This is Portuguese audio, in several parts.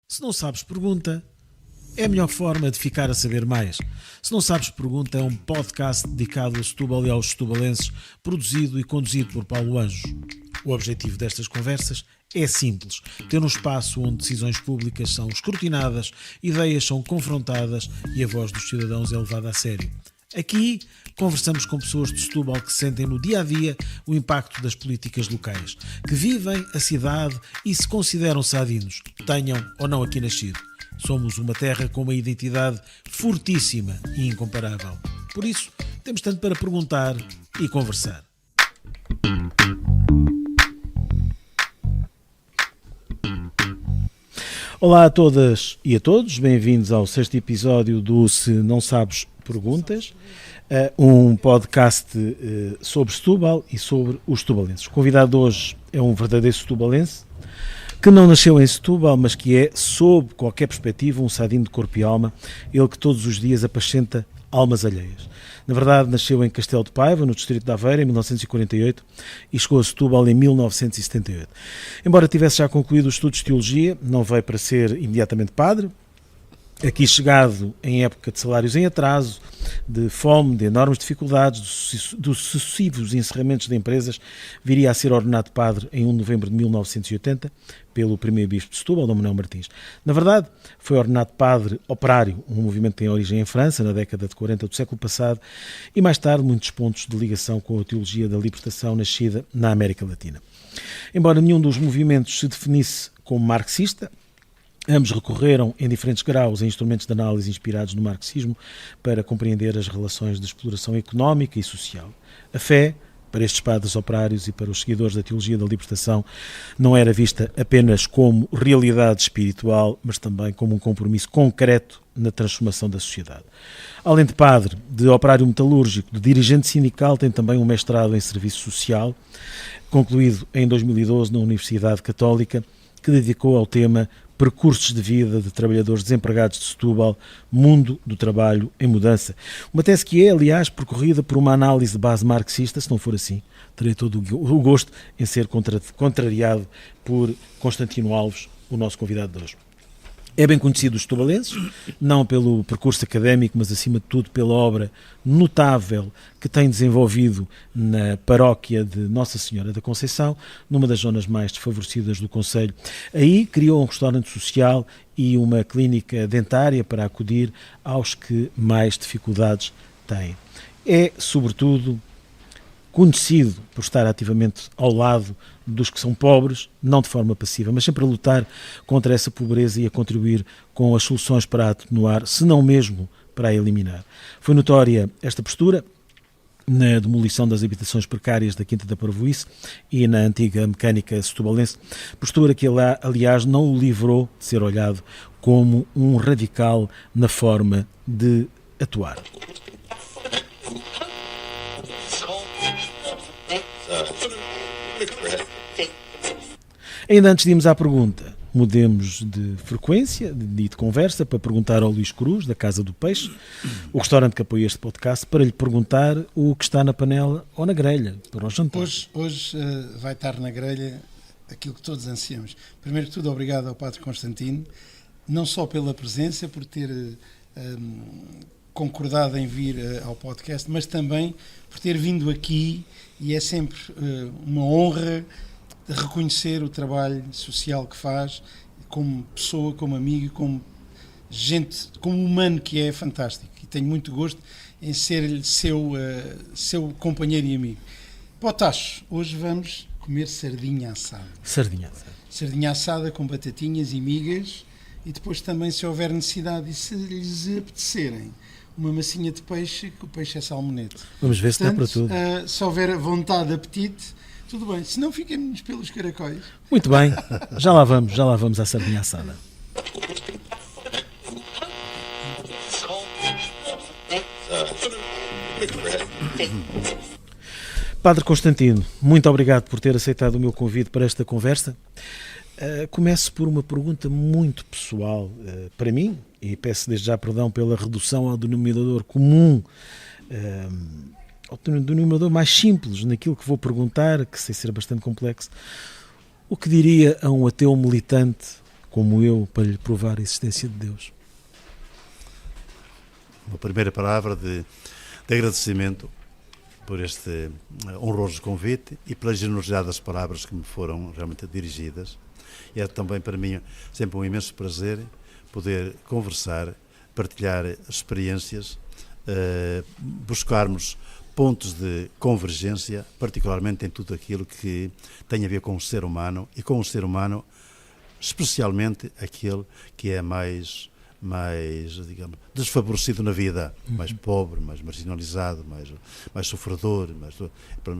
Se não sabes, pergunta. É a melhor forma de ficar a saber mais. Se não sabes, pergunta é um podcast dedicado a Setúbal e aos setubalenses, produzido e conduzido por Paulo Anjos. O objetivo destas conversas é simples: ter um espaço onde decisões públicas são escrutinadas, ideias são confrontadas e a voz dos cidadãos é levada a sério. Aqui conversamos com pessoas de Setúbal que sentem no dia-a-dia o impacto das políticas locais, que vivem a cidade e se consideram sadinos, tenham ou não aqui nascido. Somos uma terra com uma identidade fortíssima e incomparável. Por isso, temos tanto para perguntar e conversar. Olá a todas e a todos, bem-vindos ao sexto episódio do Se Não Sabes, Perguntas, um podcast sobre Setúbal e sobre os setubalenses. O convidado de hoje é um verdadeiro setubalense, que não nasceu em Setúbal, mas que é, sob qualquer perspectiva, um sadino de corpo e alma, ele que todos os dias apascenta almas alheias. Na verdade, nasceu em Castelo de Paiva, no distrito de Aveiro, em 1948, e chegou a Setúbal em 1978. Embora tivesse já concluído os estudos de teologia, não veio para ser imediatamente padre. Aqui chegado em época de salários em atraso, de fome, de enormes dificuldades, dos sucessivos encerramentos de empresas, viria a ser ordenado padre em 1 de novembro de 1980 pelo primeiro bispo de Setúbal, Dom Manuel Martins. Na verdade, foi ordenado padre operário, um movimento que tem origem em França, na década de 40 do século passado, e mais tarde muitos pontos de ligação com a teologia da libertação nascida na América Latina. Embora nenhum dos movimentos se definisse como marxista, ambos recorreram em diferentes graus a instrumentos de análise inspirados no marxismo para compreender as relações de exploração económica e social. A fé, para estes padres operários e para os seguidores da teologia da libertação, não era vista apenas como realidade espiritual, mas também como um compromisso concreto na transformação da sociedade. Além de padre, de operário metalúrgico, de dirigente sindical, tem também um mestrado em serviço social, concluído em 2012 na Universidade Católica, que dedicou ao tema Percursos de Vida de Trabalhadores Desempregados de Setúbal, Mundo do Trabalho em Mudança. Uma tese que é, aliás, percorrida por uma análise de base marxista. Se não for assim, terei todo o gosto em ser contrariado por Constantino Alves, o nosso convidado de hoje. É bem conhecido dos setubalenses, não pelo percurso académico, mas acima de tudo pela obra notável que tem desenvolvido na paróquia de Nossa Senhora da Conceição, numa das zonas mais desfavorecidas do concelho. Aí criou um restaurante social e uma clínica dentária para acudir aos que mais dificuldades têm. É, sobretudo, conhecido por estar ativamente ao lado dos que são pobres, não de forma passiva, mas sempre a lutar contra essa pobreza e a contribuir com as soluções para a atenuar, se não mesmo para a eliminar. Foi notória esta postura na demolição das habitações precárias da Quinta da Parvoíce e na antiga mecânica setubalense, postura que, aliás, não o livrou de ser olhado como um radical na forma de atuar. Ainda antes de irmos à pergunta, mudemos de frequência de conversa para perguntar ao Luís Cruz, da Casa do Peixe, o restaurante que apoia este podcast, para lhe perguntar o que está na panela ou na grelha para o jantar. Hoje vai estar na grelha aquilo que todos ansiamos. Primeiro de tudo, obrigado ao Padre Constantino, não só pela presença, por ter concordado em vir ao podcast, mas também por ter vindo aqui, e é sempre uma honra de reconhecer o trabalho social que faz, como pessoa, como amigo, como gente, como humano que é fantástico. E tenho muito gosto em ser seu companheiro e amigo. Potacho, hoje vamos comer sardinha assada. Sardinha assada com batatinhas e migas, e depois também, se houver necessidade e se lhes apetecerem, uma massinha de peixe, que o peixe é salmonete. Vamos ver. Portanto, se dá para tudo. Se houver vontade, apetite, tudo bem. Se não, fiquem-nos pelos caracóis. Muito bem. Já lá vamos à sardinha assada. Padre Constantino, muito obrigado por ter aceitado o meu convite para esta conversa. Começo por uma pergunta muito pessoal para mim, e peço desde já perdão pela redução ao denominador comum, ao denominador mais simples naquilo que vou perguntar, que sei ser bastante complexo. O que diria a um ateu militante como eu para lhe provar a existência de Deus? Uma primeira palavra de agradecimento por este honroso convite e pela generosidade das palavras que me foram realmente dirigidas. É também para mim sempre um imenso prazer poder conversar, partilhar experiências, buscarmos pontos de convergência, particularmente em tudo aquilo que tem a ver com o ser humano e com o ser humano, especialmente aquele que é mais digamos, desfavorecido na vida, mais pobre, mais marginalizado, mais sofredor.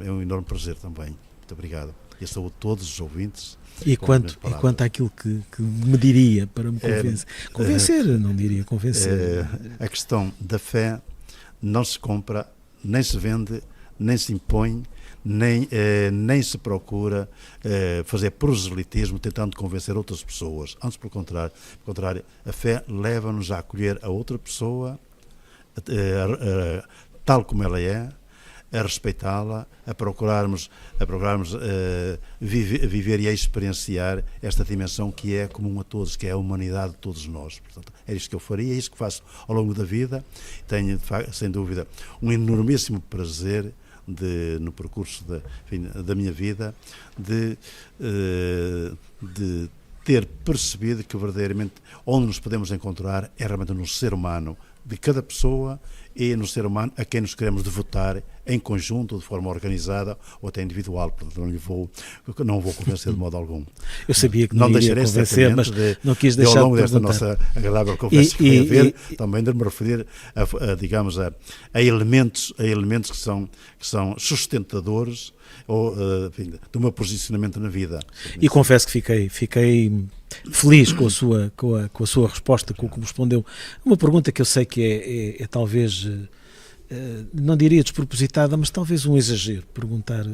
É um enorme prazer também. Muito obrigado. E a saúde de todos os ouvintes. E quanto àquilo que me diria para me convencer, não diria convencer. A questão da fé não se compra, nem se vende, nem se impõe, nem se procura fazer proselitismo tentando convencer outras pessoas. Antes, pelo contrário, a fé leva-nos a acolher a outra pessoa tal como ela é, a respeitá-la, a procurarmos viver e a experienciar esta dimensão que é comum a todos, que é a humanidade de todos nós. Portanto, é isto que eu faria, é isto que faço ao longo da vida. Tenho, sem dúvida, um enormíssimo prazer no percurso da minha vida de ter percebido que verdadeiramente onde nos podemos encontrar é realmente no ser humano de cada pessoa e no ser humano a quem nos queremos devotar em conjunto, de forma organizada ou até individual. Portanto, não vou convencer de modo algum. Eu sabia que não iria convencer, mas não quis deixar ao longo desta nossa agradável conversa que vai haver, também de me referir digamos, a elementos que são sustentadores ou, enfim, do meu posicionamento na vida. E confesso que fiquei feliz com a sua resposta, com o que me respondeu. Uma pergunta que eu sei que é talvez, não diria despropositada, mas talvez um exagero, perguntar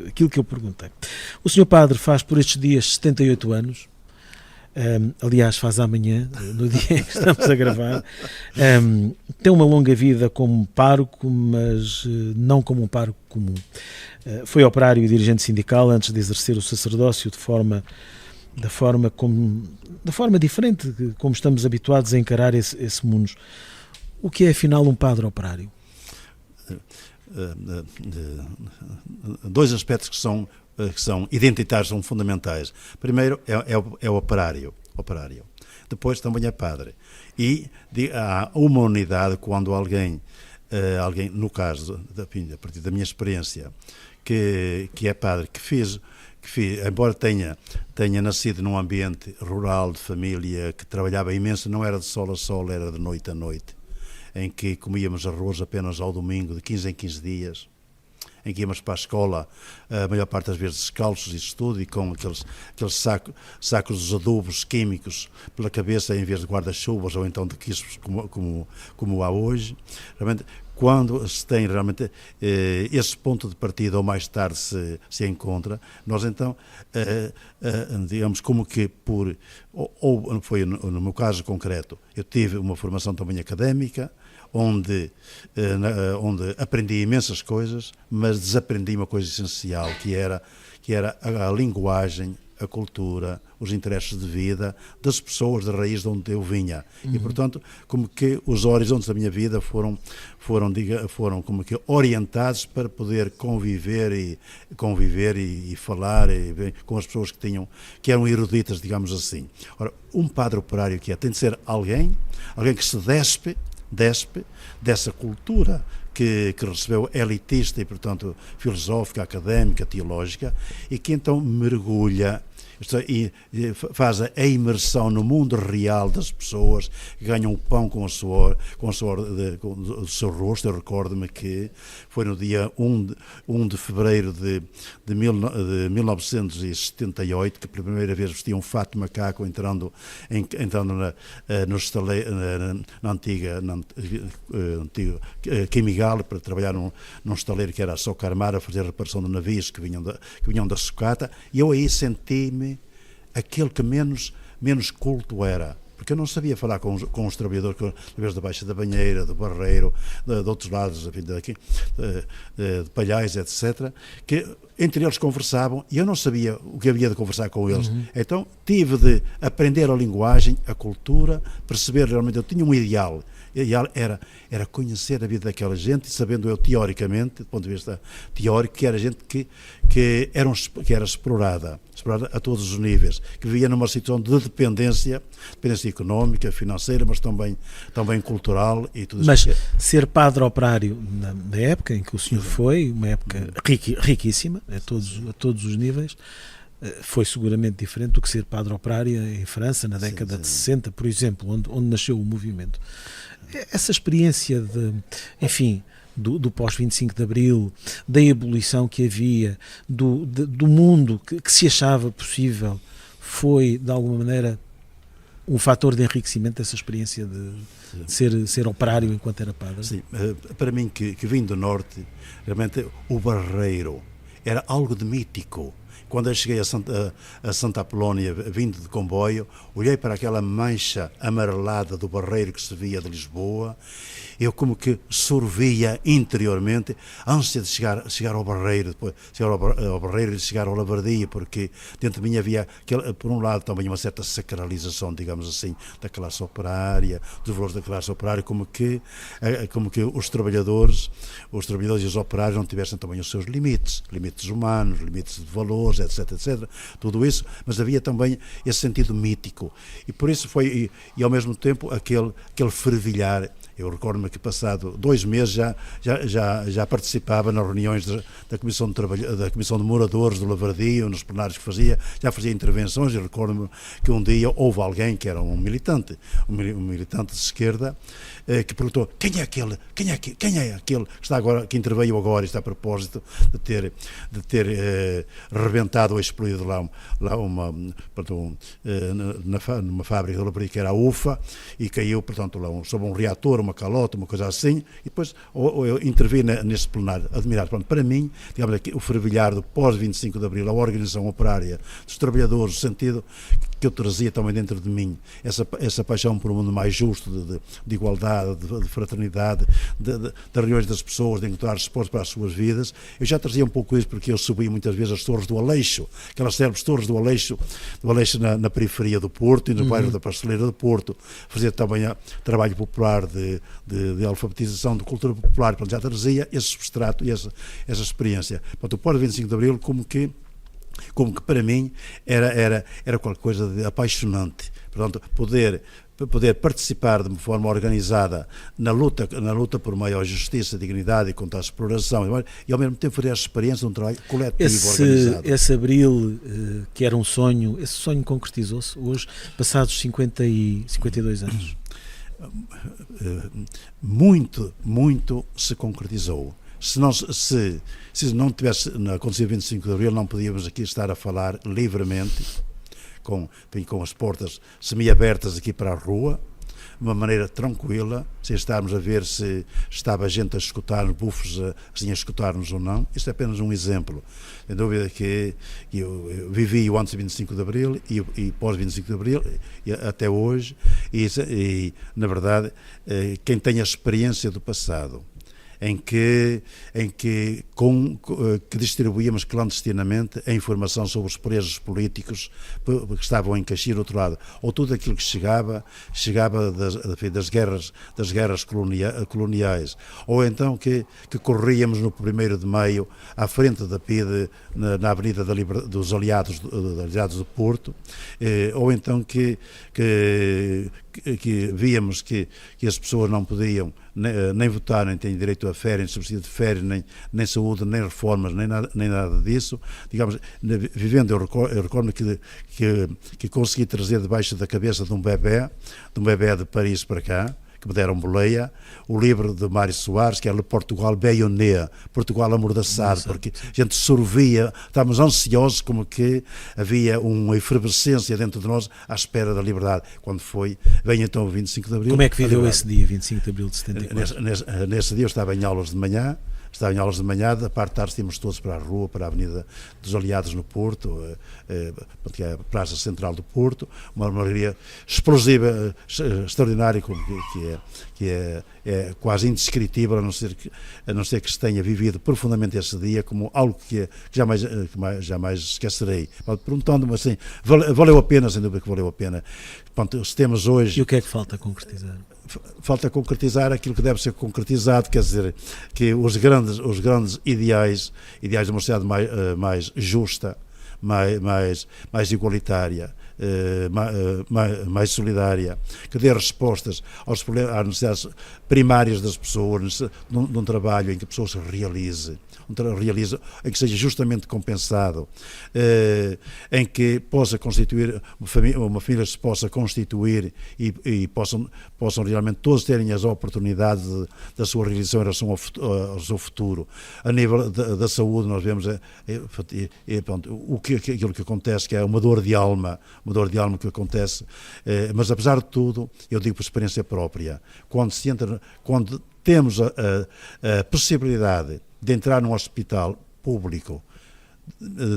aquilo que eu perguntei. O Sr. Padre faz por estes dias 78 anos, aliás faz amanhã, no dia em que estamos a gravar. Tem uma longa vida como pároco, mas não como um pároco comum. Foi operário e dirigente sindical antes de exercer o sacerdócio da forma diferente como estamos habituados a encarar esse mundo. O que é afinal um padre operário? Dois aspectos que são identitários, são fundamentais. Primeiro é o operário. Depois também é padre. E há uma unidade quando alguém, no caso, a partir da minha experiência, que é padre, embora tenha nascido num ambiente rural, de família, que trabalhava imenso, não era de sol a sol, era de noite a noite, em que comíamos arroz apenas ao domingo, de 15 em 15 dias, em que íamos para a escola, a maior parte das vezes descalços e estudo, e com aqueles sacos de adubos químicos pela cabeça em vez de guarda-chuvas ou então de quispos como há hoje. Realmente, quando se tem realmente esse ponto de partida ou mais tarde se encontra, nós então, digamos, como que ou foi no meu caso concreto, eu tive uma formação também académica, onde aprendi imensas coisas, mas desaprendi uma coisa essencial, que era a linguagem, a cultura, os interesses de vida das pessoas da raiz de onde eu vinha. E, portanto, como que os horizontes da minha vida foram como que orientados para poder conviver e falar com as pessoas que eram eruditas, digamos assim. Ora, um padre operário tem de ser alguém que se despe dessa cultura que recebeu elitista e, portanto, filosófica, académica, teológica, e que então mergulha e faz a imersão no mundo real das pessoas que ganham o pão com o suor do seu rosto. Eu recordo-me que foi no dia 1 de fevereiro de 1978 que pela primeira vez vestia um fato de macaco entrando na antiga Quimigal para trabalhar num estaleiro que era a Socarmar, a fazer reparação de navios que vinham da sucata, e eu aí senti-me aquele que menos culto era, porque eu não sabia falar com os trabalhadores, talvez da Baixa da Banheira, do Barreiro, de outros lados, enfim, daqui, de Palhais, etc., que entre eles conversavam e eu não sabia o que havia de conversar com eles. Então tive de aprender a linguagem, a cultura, perceber realmente, eu tinha um ideal. O ideal era conhecer a vida daquela gente, sabendo eu teoricamente, do ponto de vista teórico, que era gente que era explorada a todos os níveis, que vivia numa situação de dependência económica, financeira, mas também cultural e tudo isso. Mas ser padre operário na época em que o senhor foi, uma época riquíssima, a todos os níveis, foi seguramente diferente do que ser padre operário em França na década de 60, por exemplo, onde nasceu o movimento. Essa experiência do pós-25 de Abril, da ebulição que havia, do mundo que se achava possível, foi, de alguma maneira, um fator de enriquecimento dessa experiência de ser operário enquanto era padre? Sim, para mim, que vim do Norte, realmente o Barreiro era algo de mítico. Quando eu cheguei a Santa Apolónia, vindo de comboio, olhei para aquela mancha amarelada do Barreiro que se via de Lisboa, eu como que sorvia interiormente a ânsia de chegar ao Barreiro, depois chegar ao Barreiro e chegar ao Lavardia, porque dentro de mim havia, por um lado, também uma certa sacralização, digamos assim, da classe operária, dos valores da classe operária, como que os trabalhadores e os operários não tivessem também os seus limites humanos, limites de valores, etc, tudo isso, mas havia também esse sentido mítico, e por isso foi, e ao mesmo tempo aquele fervilhar. Eu recordo-me que passado 2 meses já participava nas reuniões da Comissão de Moradores do Lavardio, nos plenários que já fazia intervenções, e recordo-me que um dia houve alguém que era um militante de esquerda, que perguntou quem é aquele que está agora, que interveio agora, está a propósito de ter rebentado ou explodido lá numa fábrica de Lavardio que era a UFA, e caiu, portanto, lá sob um reator, uma calota, uma coisa assim, e depois eu intervi nesse plenário, admirado. Pronto, para mim, digamos aqui, o fervilhar do pós-25 de Abril, a organização operária dos trabalhadores, o sentido que eu trazia também dentro de mim, essa paixão por um mundo mais justo, de igualdade, de fraternidade, das reuniões das pessoas, de encontrar suporte para as suas vidas. Eu já trazia um pouco isso porque eu subi muitas vezes as torres do Aleixo, aquelas célebres torres do Aleixo na periferia do Porto e no bairro da Pasteleira do Porto. Fazia também trabalho popular de alfabetização, de cultura popular. Portanto, já trazia esse substrato e essa experiência. Portanto, o pós-25 de Abril como que para mim era qualquer coisa de apaixonante. Portanto, poder participar de uma forma organizada na luta por maior justiça, dignidade e contra a exploração, e ao mesmo tempo fazer a experiência de um trabalho coletivo organizado. Esse Abril, que era um sonho, esse sonho concretizou-se hoje, passados 52 anos? Muito se concretizou. Se não tivesse acontecido 25 de Abril, não podíamos aqui estar a falar livremente, com as portas semi-abertas aqui para a rua, de uma maneira tranquila, sem estarmos a ver se estava a gente a escutar, bufos assim a escutar-nos ou não. Isto é apenas um exemplo. Sem dúvida que eu vivi o antes de 25 de Abril e pós 25 de Abril, até hoje, e na verdade, quem tem a experiência do passado, em que distribuíamos clandestinamente a informação sobre os presos políticos que estavam em Caxias do outro lado, ou tudo aquilo que chegava das guerras coloniais, ou então que corríamos no 1º de Maio à frente da PIDE na Avenida dos Aliados do Porto, ou então que víamos que as pessoas não podiam nem votar, nem têm direito a férias, nem subsídio de férias, nem saúde, nem reformas, nem nada disso. Digamos, vivendo, eu recordo que consegui trazer debaixo da cabeça de um bebé de Paris para cá, que me deram boleia, o livro de Mário Soares, que é Le Portugal Bayonné, Portugal amordaçado, porque a gente sorvia, estávamos ansiosos, como que havia uma efervescência dentro de nós à espera da liberdade. Quando vem então o 25 de Abril. Como é que viveu esse dia, 25 de Abril de 74? Nesse dia eu estava em aulas de manhã, estava em aulas de manhã, da parte de tarde tínhamos todos para a rua, para a Avenida dos Aliados no Porto, que é a Praça Central do Porto, uma alegria explosiva, extraordinária, que é quase indescritível, a não ser que se tenha vivido profundamente esse dia como algo que jamais esquecerei. Perguntando-me assim, valeu a pena, sem dúvida que valeu a pena. Pronto, se temos hoje... E o que é que falta concretizar? Falta concretizar aquilo que deve ser concretizado, quer dizer, que os grandes ideais de uma sociedade mais justa, mais igualitária, mais solidária, que dê respostas às necessidades primárias das pessoas, num trabalho em que a pessoa se realize, em que seja justamente compensado, em que possa constituir uma família se possa constituir e possam realmente todos terem as oportunidades da sua realização em relação ao seu futuro. A nível da saúde, nós vemos pronto, aquilo que acontece, que é uma dor de alma que acontece, mas apesar de tudo, eu digo por experiência própria, quando temos a possibilidade de entrar num hospital público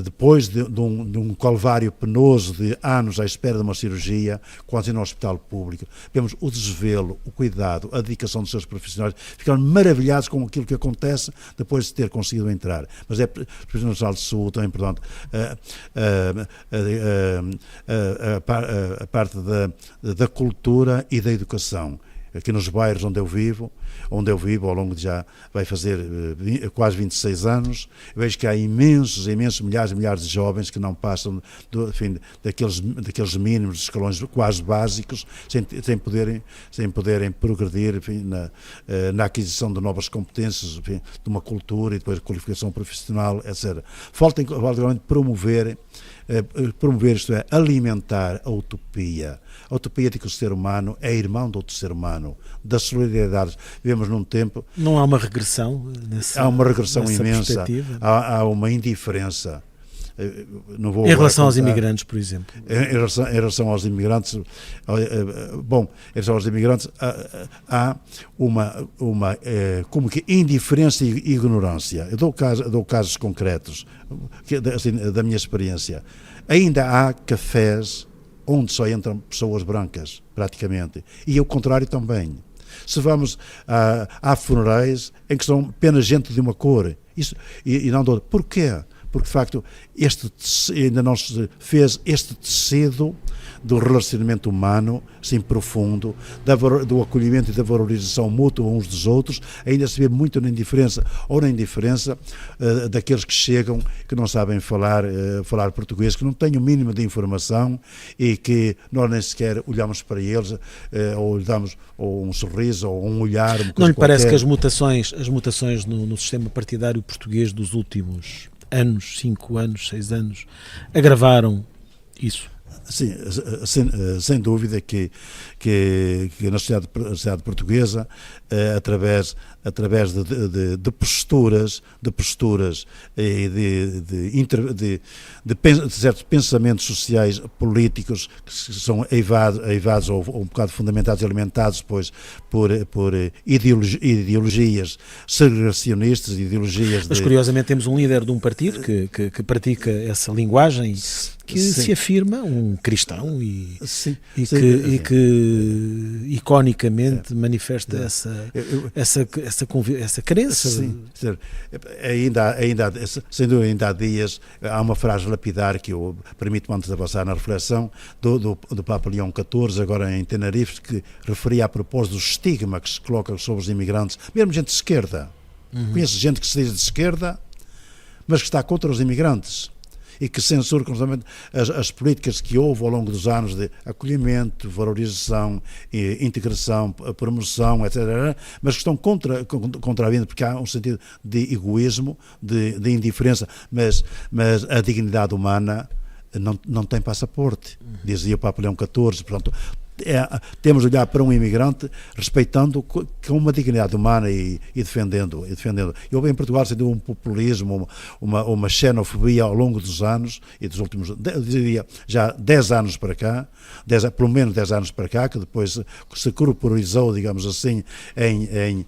depois de um calvário penoso de anos à espera de uma cirurgia, quando no hospital público, vemos o desvelo, o cuidado, a dedicação dos seus profissionais, ficam maravilhados com aquilo que acontece depois de ter conseguido entrar. Mas é o Serviço Nacional de Saúde também, portanto, a parte da cultura e da educação. Aqui nos bairros onde eu vivo ao longo de já vai fazer quase 26 anos, eu vejo que há imensos, milhares e milhares de jovens que não passam daqueles mínimos escalões quase básicos, sem poderem progredir, enfim, na aquisição de novas competências, enfim, de uma cultura e depois de qualificação profissional, etc. Falta realmente promover, isto é, alimentar a utopia. A utopia de que o ser humano é irmão do outro ser humano, da solidariedade. Vivemos num tempo... Não há uma regressão há uma regressão imensa, há uma indiferença. Em relação aos imigrantes, por exemplo. Em relação aos imigrantes, há uma como que indiferença e ignorância. Eu dou casos concretos, assim, da minha experiência. Ainda há cafés onde só entram pessoas brancas, praticamente. E o contrário também. Se vamos a funerais em que são apenas gente de uma cor, isso, e não de outra. Porquê? Porque, de facto, ainda não se fez este tecido do relacionamento humano, assim, profundo, do acolhimento e da valorização mútua uns dos outros, ainda se vê muito na indiferença daqueles que chegam, que não sabem falar português, que não têm o mínimo de informação e que nós nem sequer olhamos para eles, ou lhe damos ou um sorriso, ou um olhar. Não lhe parece que as mutações no sistema partidário português dos últimos anos, 5 anos, 6 anos, agravaram isso? Sim, sem dúvida que na sociedade portuguesa, através de posturas e de certos pensamentos sociais, políticos, que são eivados ou um bocado fundamentados e alimentados depois por ideologias segregacionistas, Mas curiosamente temos um líder de um partido que pratica essa linguagem, que sim, se afirma um cristão e que iconicamente manifesta essa crença. Sim. Sem dúvida, ainda há dias, há uma frase lapidar que eu permito-me antes de avançar na reflexão, do Papa Leão XIV, agora em Tenerife, que referia a propósito do estigma que se coloca sobre os imigrantes, mesmo gente de esquerda. Conheço gente que se diz de esquerda, mas que está contra os imigrantes e que censura constantemente as políticas que houve ao longo dos anos de acolhimento, valorização, integração, promoção, etc., mas que estão contra a vida, porque há um sentido de egoísmo, de indiferença, mas a dignidade humana não tem passaporte, dizia o Papa Leão XIV. Portanto, temos de olhar para um imigrante respeitando com uma dignidade humana e defendendo. Eu em Portugal senti um populismo, uma xenofobia ao longo dos anos e dos últimos, eu diria, já 10 anos para cá, pelo menos 10 anos para cá, que depois se corporizou, digamos assim, em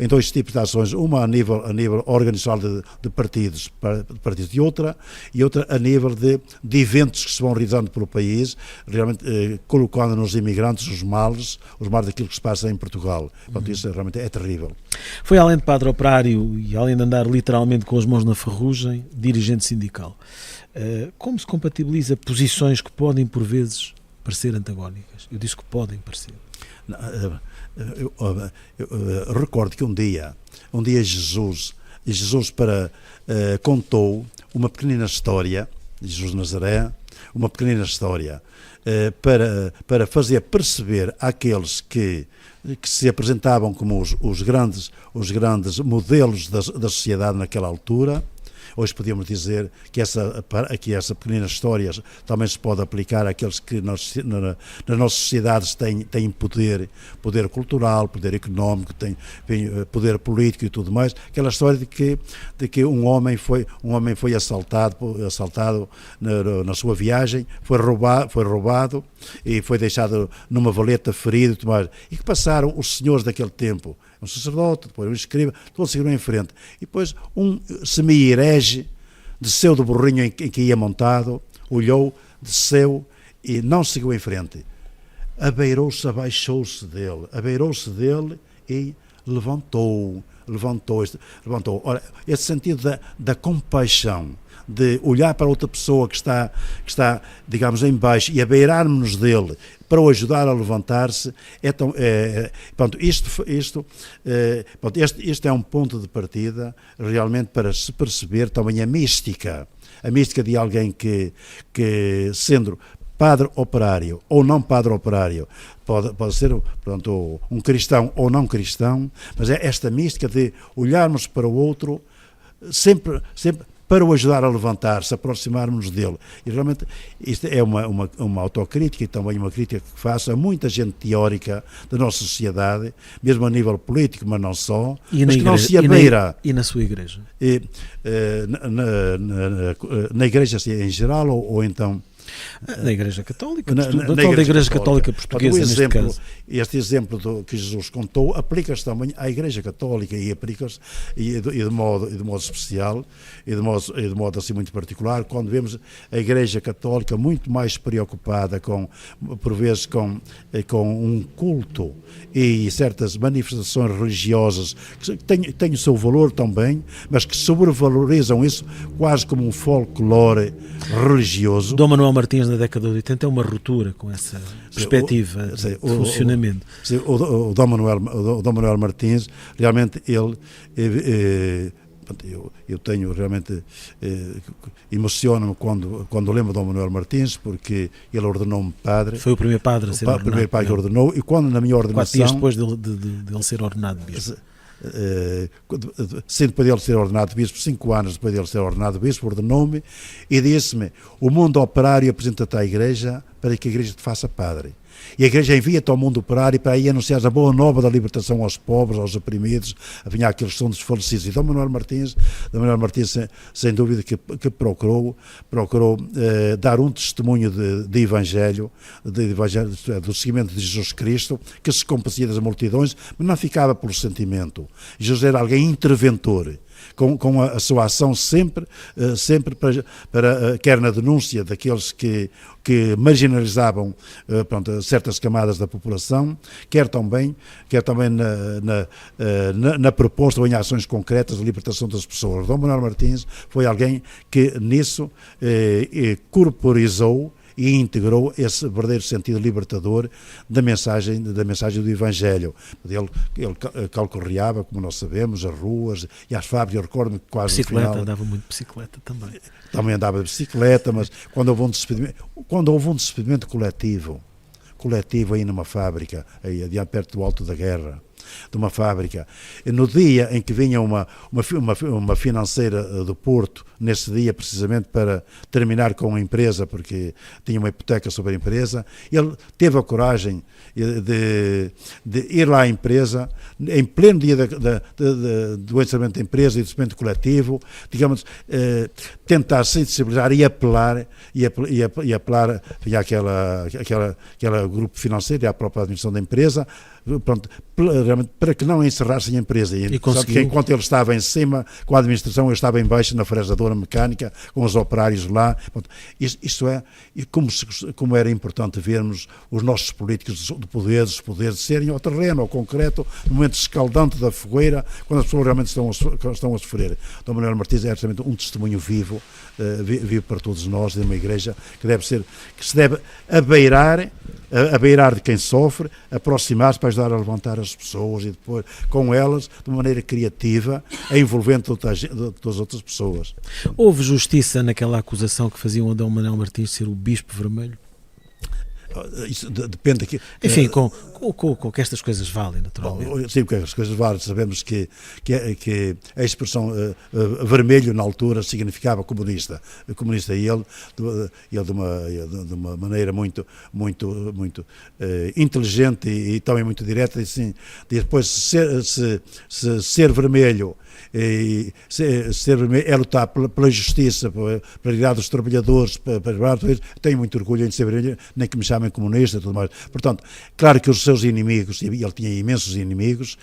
dois tipos de ações, uma a nível organizacional de partidos e outra a nível de eventos que se vão realizando pelo país, realmente colocando nos imigrantes os males daquilo que se passa em Portugal. Portanto, isso realmente é terrível. Foi além de padre operário e além de andar literalmente com as mãos na ferrugem, dirigente sindical. Como se compatibiliza posições que podem, por vezes, parecer antagónicas? Eu disse que podem parecer. Eu recordo que um dia Jesus contou uma pequenina história, Jesus de Nazaré, uma pequenina história para fazer perceber àqueles que se apresentavam como os grandes modelos da sociedade naquela altura. Hoje podíamos dizer que essa pequenina história também se pode aplicar àqueles que nas nossas sociedades têm poder cultural, poder económico, têm poder político e tudo mais. Aquela história de que um homem foi assaltado na sua viagem, foi roubado e foi deixado numa valeta ferido e que passaram os senhores daquele tempo, um sacerdote, depois um escriba, todos seguiram em frente. E depois um semi-herege desceu do burrinho em que ia montado, olhou, desceu e não seguiu em frente. Abaixou-se dele e levantou. Ora, esse sentido da compaixão, de olhar para outra pessoa que está, digamos, em baixo e abeirarmos-nos dele para o ajudar a levantar-se, este é um ponto de partida realmente para se perceber também a mística de alguém que sendo padre operário ou não padre operário, pode ser, portanto, um cristão ou não cristão, mas é esta mística de olharmos para o outro sempre para o ajudar a levantar-se, aproximarmos dele. E realmente isto é uma autocrítica e também uma crítica que faço a muita gente teórica da nossa sociedade, mesmo a nível político, mas não só, mas que não se abeira. E na sua igreja? Na igreja em geral ou então... Na Igreja Católica, da Igreja Católica Portuguesa, neste caso. Este exemplo que Jesus contou aplica-se também à Igreja Católica e aplica-se de modo especial e de modo assim muito particular, quando vemos a Igreja Católica muito mais preocupada por vezes com um culto e certas manifestações religiosas que têm o seu valor também, mas que sobrevalorizam isso quase como um folclore religioso. Dom Manuel Martins, na década de 80, é uma ruptura com essa perspectiva de funcionamento. O Dom Manuel Martins, realmente eu tenho realmente emociono-me quando lembro de Dom Manuel Martins, porque ele ordenou-me padre. Foi o primeiro padre a ser ordenado. O primeiro padre que ordenou, e quando na minha ordenação... 4 dias depois de ele ser ordenado bispo. Sendo depois dele ser ordenado bispo, 5 anos depois dele ser ordenado bispo, ordenou-me e disse-me: o mundo operário apresenta-te à igreja para que a igreja te faça padre. E a igreja envia-te ao mundo operário para aí anunciar a boa nova da libertação aos pobres, aos oprimidos, a vinhar aqueles que são desfalecidos. E Dom Manuel Martins sem dúvida que procurou dar um testemunho de evangelho, do seguimento de Jesus Cristo, que se compadecia das multidões, mas não ficava pelo sentimento. Jesus era alguém interventor, com a sua ação sempre para quer na denúncia daqueles que marginalizavam certas camadas da população, quer também na proposta ou em ações concretas de libertação das pessoas. Dom Manuel Martins foi alguém que nisso corporizou e integrou esse verdadeiro sentido libertador da mensagem do Evangelho. Ele calcorreava, como nós sabemos, as ruas e as fábricas. Eu recordo-me que quase bicicleta, no final... andava muito de bicicleta também. Também andava de bicicleta, mas quando houve um despedimento coletivo aí numa fábrica, aí adiante perto do Alto da Guerra, de uma fábrica. No dia em que vinha uma financeira do Porto, nesse dia precisamente para terminar com a empresa, porque tinha uma hipoteca sobre a empresa, ele teve a coragem de ir lá à empresa, em pleno dia do encerramento da empresa e do encerramento coletivo, digamos, tentar sensibilizar e apelar àquela grupo financeiro e à própria administração da empresa, pronto, para que não encerrassem a empresa. E que enquanto ele estava em cima com a administração, eu estava em baixo na fresadora mecânica, com os operários lá. Pronto. Isto é, como era importante vermos os nossos políticos dos poderes serem ao terreno, ao concreto, no momento escaldante da fogueira, quando as pessoas realmente estão a sofrer. Dom Manuel Martins é realmente um testemunho vivo para todos nós, de uma igreja que se deve abeirar de quem sofre, aproximar-se para ajudar a levantar as pessoas e depois, com elas, de uma maneira criativa, envolvendo todas as outras pessoas. Houve justiça naquela acusação que faziam a Dom Manuel Martins ser o Bispo Vermelho? Isso depende aqui. Enfim, com que estas coisas valem, naturalmente. Sim, porque as coisas valem. Sabemos que a expressão vermelho na altura significava comunista. Comunista, e ele de uma maneira muito inteligente e também muito direta, e depois ser vermelho. E ser vermelho é lutar pela justiça, pela liberdade dos trabalhadores, tenho muito orgulho em ser vermelho, nem que me chamem comunista e tudo mais. Portanto, claro que os seus inimigos, e ele tinha imensos inimigos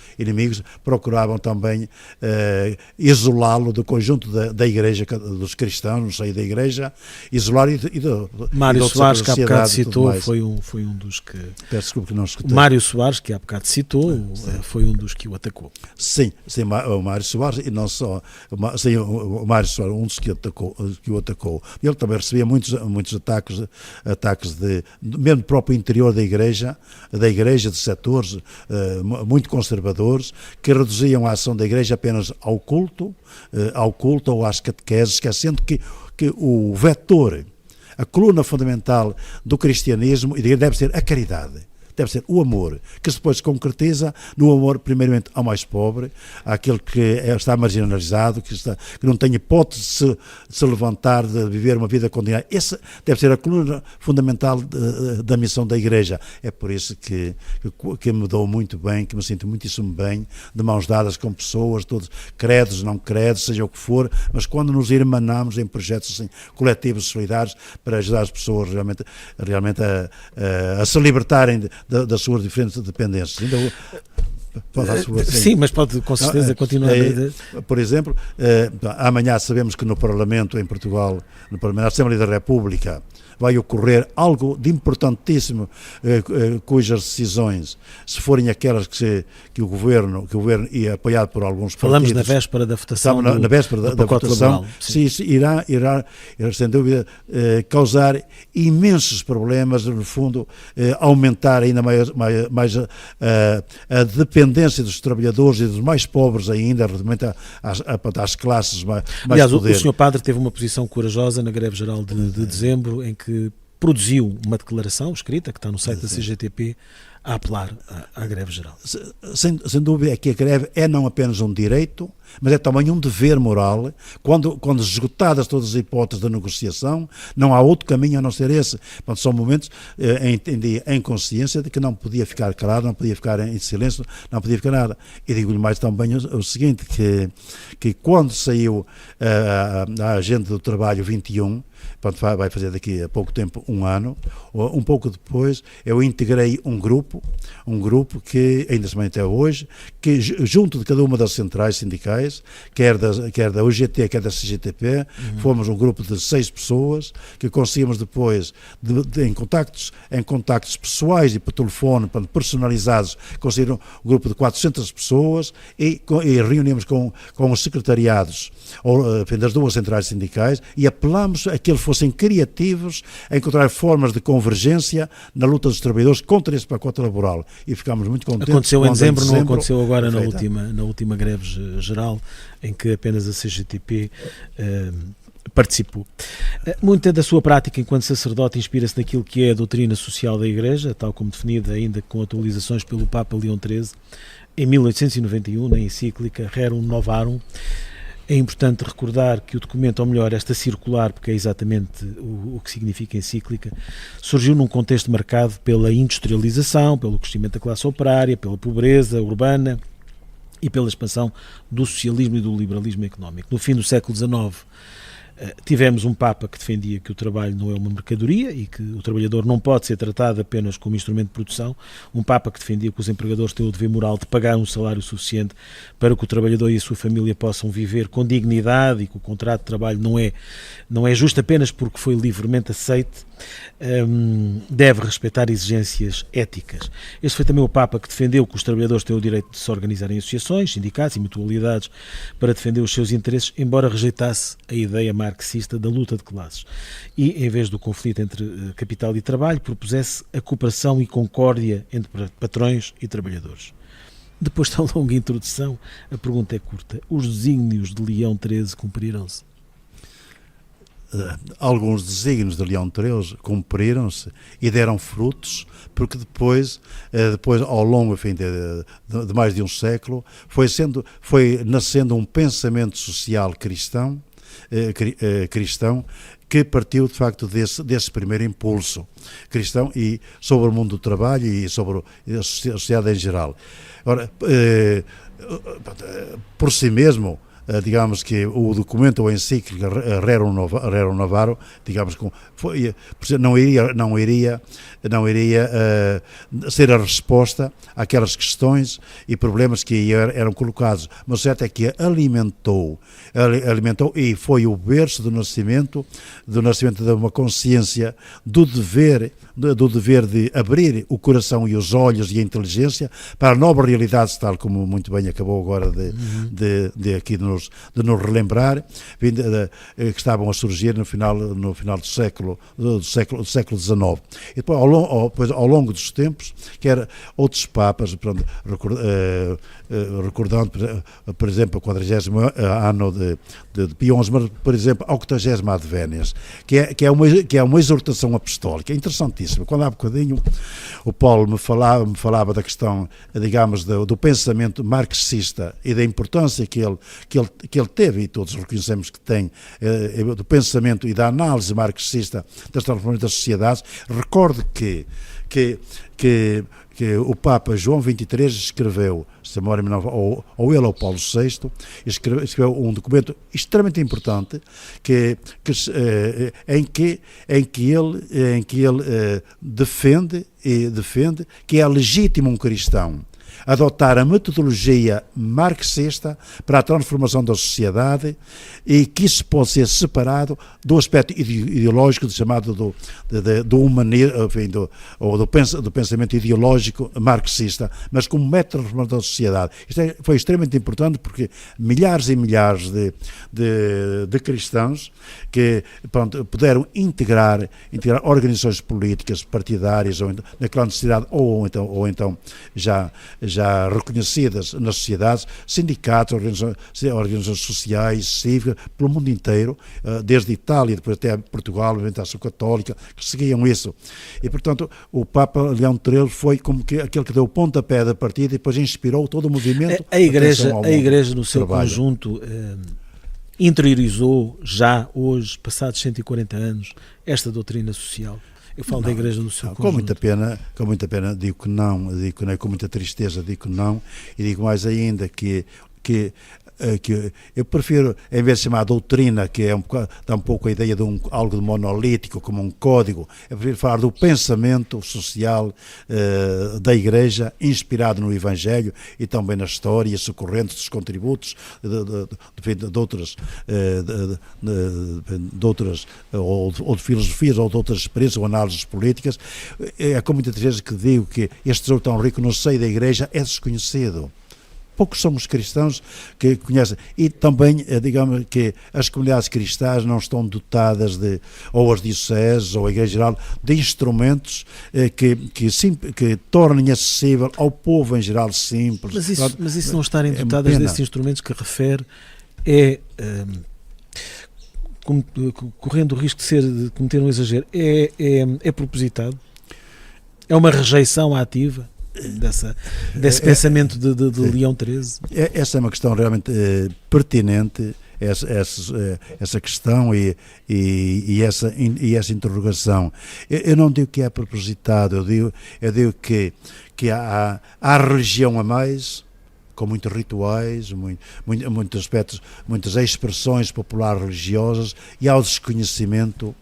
procuravam também isolá-lo do conjunto da igreja, dos cristãos, no seio da igreja, isolar Mário Soares, que há bocado citou, foi um dos que... Peço desculpa que não escutei. Mário Soares, que há bocado citou, foi um dos que o atacou. Sim, o Mário Soares, e não só o Mário Soares, um dos que o atacou. Ele também recebia muitos ataques mesmo do próprio interior da igreja, de setores muito conservadores, que reduziam a ação da igreja apenas ao culto ou às catequeses, esquecendo que o vetor, a coluna fundamental do cristianismo deve ser a caridade. Deve ser o amor, que depois se concretiza no amor, primeiramente, ao mais pobre, àquele que está marginalizado, que não tem hipótese de se levantar, de viver uma vida condenada. Essa deve ser a coluna fundamental da missão da Igreja. É por isso que me dou muito bem, que me sinto muitíssimo bem, de mãos dadas com pessoas, todos credos, não credos, seja o que for, mas quando nos irmanamos em projetos assim, coletivos, solidários, para ajudar as pessoas realmente a se libertarem das suas diferentes dependências. Sim, mas pode com certeza continuar. Por exemplo, amanhã sabemos que no Parlamento em Portugal, na Assembleia da República, vai ocorrer algo de importantíssimo, cujas decisões, se forem aquelas que o governo e apoiado por alguns partidos... Falamos na véspera da votação na véspera da votação, irá, sem dúvida, causar imensos problemas, no fundo, aumentar ainda mais a dependência dos trabalhadores e dos mais pobres ainda, relativamente às classes mais Aliás, poder. O Sr. Padre teve uma posição corajosa na greve geral de dezembro, em que produziu uma declaração escrita, que está no site da CGTP, a apelar à greve geral. Sem dúvida é que a greve é não apenas um direito, mas é também um dever moral. Quando esgotadas todas as hipóteses da negociação, não há outro caminho a não ser esse. Portanto, são momentos em consciência de que não podia ficar calado, não podia ficar em silêncio, não podia ficar nada. E digo-lhe mais também o seguinte, que quando saiu a Agenda do Trabalho 21, portanto, vai fazer daqui a pouco tempo um ano, um pouco depois, eu integrei um grupo que ainda se mantém até hoje, que junto de cada uma das centrais sindicais, quer da UGT, quer da CGTP, fomos um grupo de 6 pessoas, que conseguimos depois, em contactos pessoais e por telefone, personalizados, conseguir um grupo de 400 pessoas e reunimos com os secretariados das 2 centrais sindicais e apelamos a que eles fossem criativos a encontrar formas de convergência na luta dos trabalhadores contra esse pacote laboral. E ficámos muito contentes. Aconteceu em dezembro, não aconteceu agora na última greve geral, em que apenas a CGTP participou. Muita da sua prática enquanto sacerdote inspira-se naquilo que é a doutrina social da Igreja, tal como definida ainda com atualizações pelo Papa Leão XIII, em 1891, na encíclica Rerum Novarum. É importante recordar que o documento, ou melhor, esta circular, porque é exatamente o que significa encíclica, surgiu num contexto marcado pela industrialização, pelo crescimento da classe operária, pela pobreza urbana e pela expansão do socialismo e do liberalismo económico. No fim do século XIX, tivemos um Papa que defendia que o trabalho não é uma mercadoria e que o trabalhador não pode ser tratado apenas como instrumento de produção, um Papa que defendia que os empregadores têm o dever moral de pagar um salário suficiente para que o trabalhador e a sua família possam viver com dignidade e que o contrato de trabalho não é justo apenas porque foi livremente aceite, deve respeitar exigências éticas. Este foi também o Papa que defendeu que os trabalhadores têm o direito de se organizar em associações, sindicatos e mutualidades para defender os seus interesses, embora rejeitasse a ideia marxista da luta de classes e, em vez do conflito entre capital e trabalho, propusesse a cooperação e concórdia entre patrões e trabalhadores. Depois de uma longa introdução, a pergunta é curta. Os desígnios de Leão XIII cumpriram-se? Alguns desígnios de Leão XIII cumpriram-se e deram frutos, porque depois ao longo de mais de um século, foi nascendo um pensamento social cristão que partiu de facto desse primeiro impulso cristão e sobre o mundo do trabalho e sobre a sociedade em geral. Ora, por si mesmo, digamos que o documento ou a encíclica Rerum Novarum, digamos que não iria ser a resposta àquelas questões e problemas que aí eram colocados, mas o certo é que alimentou e foi o berço do nascimento de uma consciência do dever de abrir o coração e os olhos e a inteligência para novas realidades, tal como muito bem acabou agora de aqui de nos relembrar, que estavam a surgir no final do século XIX. E depois, ao longo dos tempos, que era outros papas, recordando, por exemplo, o 40º ano de Pio XI, mas, por exemplo, ao 80º Advénias, que é uma exortação apostólica, interessantíssima. Quando há bocadinho o Paulo me falava da questão, digamos, do pensamento marxista e da importância que ele teve, e todos reconhecemos que tem, do pensamento e da análise marxista das transformações das sociedades, recordo que o Papa João XXIII escreveu, se a memória me não, ou ele ou Paulo VI, escreveu um documento extremamente importante em que ele defende que é legítimo um cristão adotar a metodologia marxista para a transformação da sociedade e que isso pode ser separado do aspecto ideológico chamado do humanismo, enfim, do pensamento ideológico marxista, mas como método de transformação da sociedade. Isto foi extremamente importante porque milhares e milhares de cristãos que puderam integrar organizações políticas partidárias ou na clandestinidade ou então já reconhecidas nas sociedades, sindicatos, organizações sociais, cívicas, pelo mundo inteiro, desde Itália, depois até Portugal, a Orientação Católica, que seguiam isso. E, portanto, o Papa Leão XIII foi como que aquele que deu o pontapé da partida e depois inspirou todo o movimento. A Igreja no seu conjunto, interiorizou já hoje, passados 140 anos, esta doutrina social. Eu falo da Igreja no seu conjunto. Com muita pena digo que não, com muita tristeza digo que não, e digo mais ainda que eu prefiro, em vez de chamar a doutrina, que dá um pouco a ideia de algo de monolítico, como um código, eu prefiro falar do pensamento social da Igreja, inspirado no Evangelho e também na história, socorrente dos contributos de outras ou de filosofias ou de outras experiências ou análises políticas. É com muita tristeza que digo que este tesouro tão rico no seio da Igreja é desconhecido. Poucos são os cristãos que conhecem. E também, digamos que as comunidades cristãs não estão dotadas ou as dioceses, ou a Igreja geral, de instrumentos que tornem acessível ao povo em geral simples. Mas isso não estarem dotadas desses instrumentos que refere correndo o risco de cometer um exagero, é propositado? É uma rejeição ativa desse pensamento de Leão XIII? Essa é uma questão realmente pertinente, essa questão e essa interrogação. Eu não digo que é propositado, eu digo que há religião a mais, com muitos rituais, muitos aspectos, muitas expressões populares religiosas, e há o desconhecimento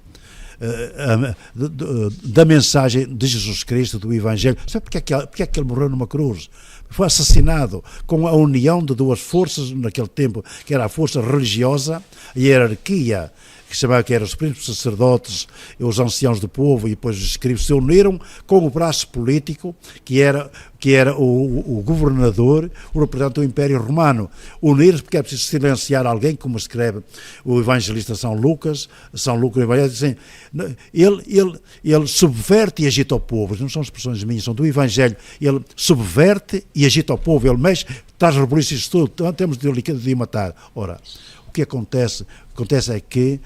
da mensagem de Jesus Cristo, do Evangelho. Sabe porque é que ele morreu numa cruz? Foi assassinado com a união de duas forças naquele tempo, que era a força religiosa, a hierarquia, que chamava que eram os príncipes sacerdotes, os anciãos do povo e depois os escribas, se uniram com o braço político, que era o governador, o representante do Império Romano. Unir-se porque é preciso silenciar alguém, como escreve o evangelista São Lucas no Evangelho, diz assim, ele subverte e agita o povo. Não são expressões minhas, são do Evangelho. Ele subverte e agita o povo, ele mexe, traz rebuliço isto tudo, então temos de matar. Ora, o que acontece é que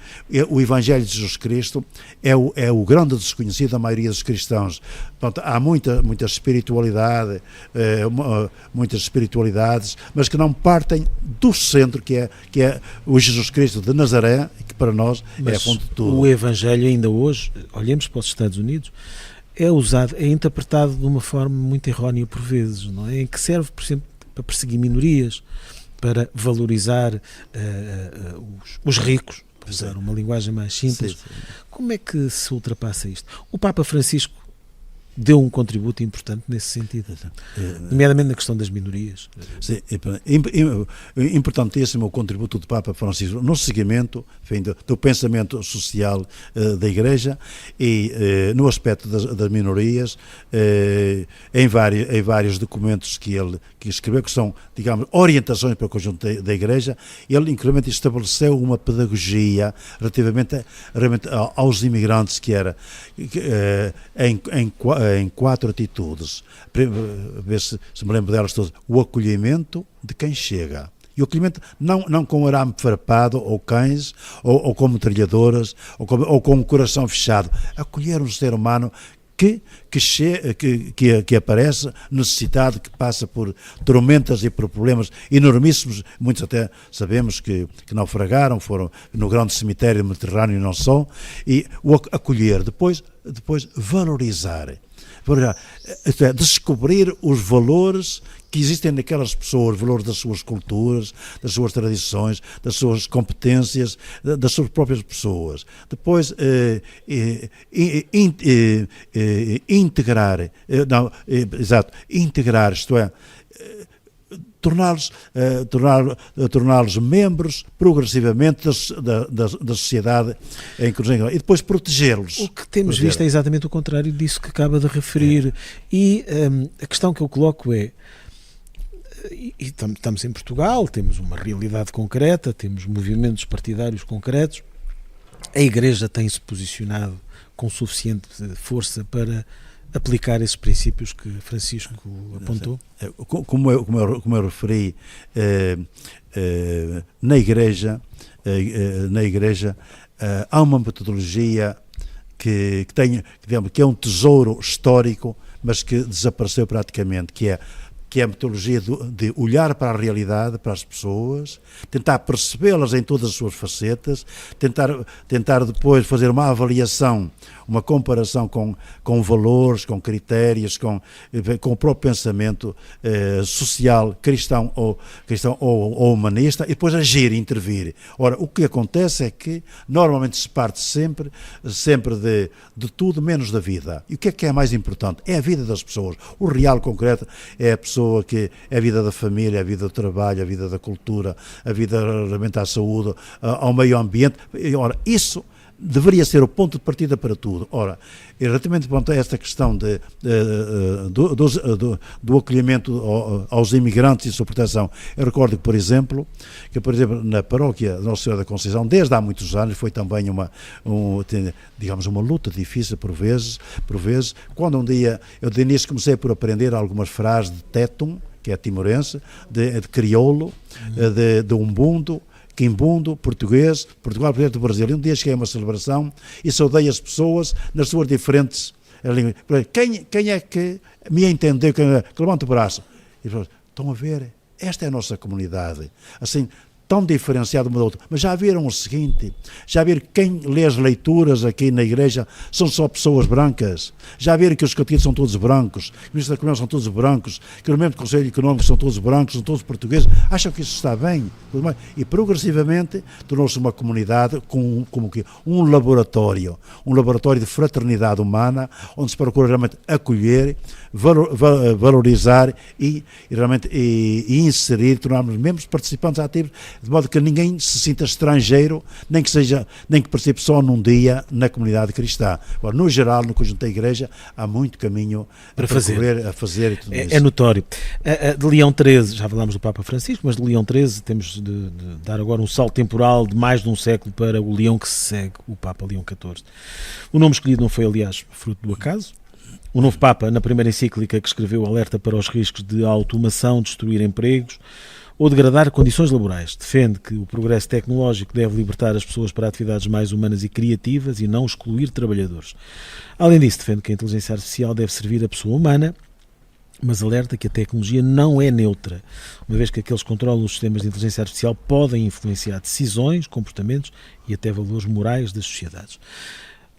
o Evangelho de Jesus Cristo é o grande desconhecido da maioria dos cristãos. Portanto, há muita espiritualidade, muitas espiritualidades, mas que não partem do centro, que é o Jesus Cristo de Nazaré, que para nós é a fonte de tudo. O Evangelho ainda hoje, olhemos para os Estados Unidos, é interpretado de uma forma muito errónea por vezes, não é? Em que serve, por exemplo, para perseguir minorias, para valorizar os ricos, para usar uma linguagem mais simples. Sim. Como é que se ultrapassa isto? O Papa Francisco deu um contributo importante nesse sentido, nomeadamente na questão das minorias. Sim, importantíssimo o contributo do Papa Francisco no seguimento, enfim, do pensamento social da Igreja e no aspecto das minorias, em vários documentos que ele escreveu, que são, digamos, orientações para o conjunto da Igreja. Ele inclusive estabeleceu uma pedagogia relativamente aos imigrantes, que era em 4 atitudes, ver se me lembro delas todas. O acolhimento de quem chega, e o acolhimento não com arame farpado, ou cães, ou com metralhadoras, ou com um coração fechado. Acolher um ser humano que aparece necessitado, que passa por tormentas e por problemas enormíssimos. Muitos até sabemos que naufragaram, foram no grande cemitério do Mediterrâneo, não só. E o acolher, depois valorizar, isto é, descobrir os valores que existem naquelas pessoas, valores das suas culturas, das suas tradições, das suas competências, das suas próprias pessoas. Depois integrar, isto é, torná-los membros progressivamente da sociedade em que nos encontramos, e depois protegê-los. O que temos visto é exatamente o contrário disso que acaba de referir. E a questão que eu coloco é, estamos em Portugal, temos uma realidade concreta, temos movimentos partidários concretos, a Igreja tem-se posicionado com suficiente força para aplicar esses princípios que Francisco apontou? Como eu referi, na Igreja há uma metodologia que é um tesouro histórico, mas que desapareceu praticamente, que é a metodologia de olhar para a realidade, para as pessoas, tentar percebê-las em todas as suas facetas, tentar depois fazer uma avaliação, uma comparação com valores, com critérios, com o próprio pensamento social, cristão ou humanista, e depois agir e intervir. Ora, o que acontece é que normalmente se parte sempre de tudo menos da vida. E o que é mais importante? É a vida das pessoas. O real concreto é a pessoa, que é a vida da família, a vida do trabalho, a vida da cultura, a vida relativamente à saúde, ao meio ambiente. Ora, isso deveria ser o ponto de partida para tudo. Ora, relativamente a esta questão do acolhimento aos imigrantes e sua proteção, eu recordo que, por exemplo, na paróquia de Nossa Senhora da Conceição, desde há muitos anos, foi também uma luta difícil por vezes, quando um dia, eu de início comecei por aprender algumas frases de tétum, que é timorense, de crioulo, de umbundo, quimbundo, português, Portugal, presidente do Brasil. E um dia cheguei a uma celebração e saudei as pessoas nas suas diferentes línguas. Quem é que me entendeu? Que levanta o braço. E falou, estão a ver? Esta é a nossa comunidade. Assim, tão diferenciado uma da outra. Mas já viram o seguinte, já viram quem lê as leituras aqui na igreja são só pessoas brancas, já viram que os catequistas são todos brancos, que os ministros da Economia são todos brancos, que os membros do Conselho Económico são todos brancos, são todos portugueses, acham que isso está bem? E progressivamente tornou-se uma comunidade como que um laboratório de fraternidade humana, onde se procura realmente acolher, valorizar e realmente inserir, tornarmos membros participantes ativos, de modo que ninguém se sinta estrangeiro, nem que participe só num dia na comunidade cristã. Agora, no geral, no conjunto da igreja, há muito caminho a fazer e tudo isso. É notório. De Leão XIII, já falámos do Papa Francisco, mas de Leão XIII temos de dar agora um salto temporal de mais de um século para o Leão que se segue, o Papa Leão XIV. O nome escolhido não foi, aliás, fruto do acaso. O novo Papa, na primeira encíclica que escreveu, alerta para os riscos de automação destruir empregos ou degradar condições laborais. Defende que o progresso tecnológico deve libertar as pessoas para atividades mais humanas e criativas e não excluir trabalhadores. Além disso, defende que a inteligência artificial deve servir a pessoa humana, mas alerta que a tecnologia não é neutra, uma vez que aqueles que controlam os sistemas de inteligência artificial podem influenciar decisões, comportamentos e até valores morais das sociedades.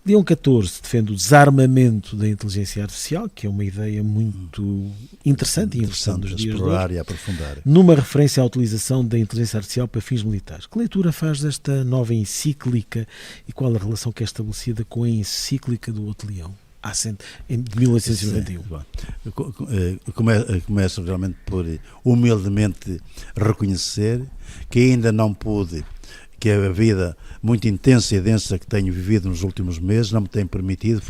Leão XIV defende o desarmamento da inteligência artificial, que é uma ideia muito interessante e interessante dos dias de hoje, e aprofundar. Numa referência à utilização da inteligência artificial para fins militares. Que leitura faz desta nova encíclica e qual a relação que é estabelecida com a encíclica do outro Leão, em 1891? Começo realmente por humildemente reconhecer que ainda não pude, que a vida muito intensa e densa que tenho vivido nos últimos meses não me tem permitido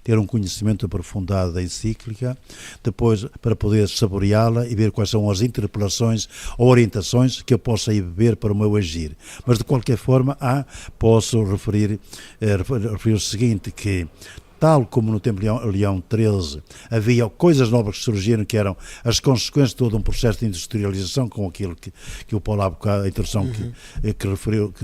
ter um conhecimento aprofundado da encíclica, depois para poder saboreá-la e ver quais são as interpelações ou orientações que eu possa aí beber para o meu agir. Mas de qualquer forma, posso referir o seguinte, que tal como no tempo de Leão XIII havia coisas novas que surgiram, que eram as consequências de todo um processo de industrialização, com aquilo que o Paulo há bocado, a introdução que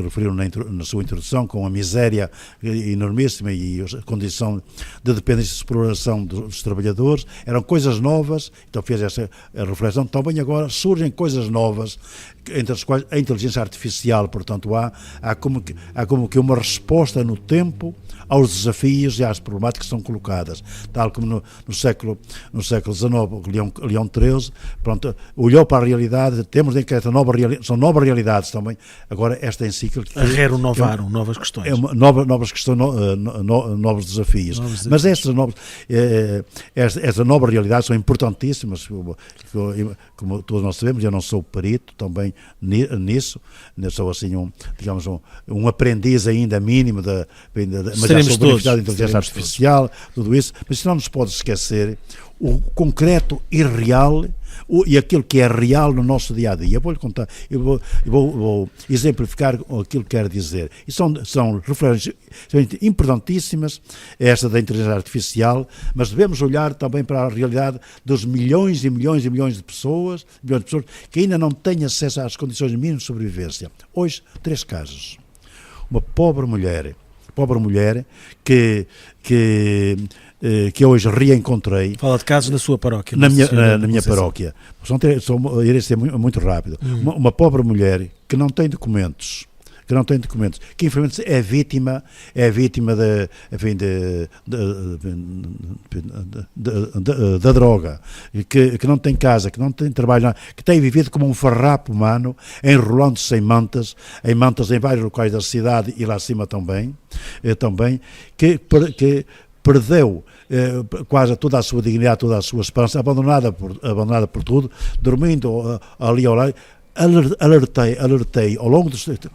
referiu na sua introdução, com a miséria enormíssima e a condição de dependência e exploração dos trabalhadores, eram coisas novas, então fez essa reflexão. Também agora surgem coisas novas, entre as quais a inteligência artificial, portanto há como que uma resposta no tempo aos desafios e às problemáticas que são colocadas, tal como no século XIX, Leão XIII, pronto, olhou para a realidade, temos em que são novas realidades também, agora esta encíclica... Renovaram novas questões. Novas questões, novos desafios. Mas estas novas realidades são importantíssimas, como todos nós sabemos, eu não sou perito também nisso, sou assim um aprendiz ainda mínimo mas já sou beneficiado da inteligência artificial, tudo isso, mas isso não nos pode esquecer o concreto e real e aquilo que é real no nosso dia-a-dia. Eu vou-lhe contar, eu vou exemplificar aquilo que quero dizer. E são reflexões importantíssimas, esta da inteligência artificial, mas devemos olhar também para a realidade dos milhões e milhões e milhões de pessoas que ainda não têm acesso às condições mínimas de sobrevivência. Hoje, 3 casos. Uma pobre mulher que hoje reencontrei. Fala de casos na sua paróquia. Na minha paróquia. Irei ser muito rápido. Uma pobre mulher que não tem documentos, que infelizmente é vítima da droga, que não tem casa, que não tem trabalho, que tem vivido como um farrapo humano, enrolando-se em mantas em vários locais da cidade e lá acima também, que perdeu quase toda a sua dignidade, toda a sua esperança, abandonada por tudo, dormindo ali ao lado. Alertei ao longo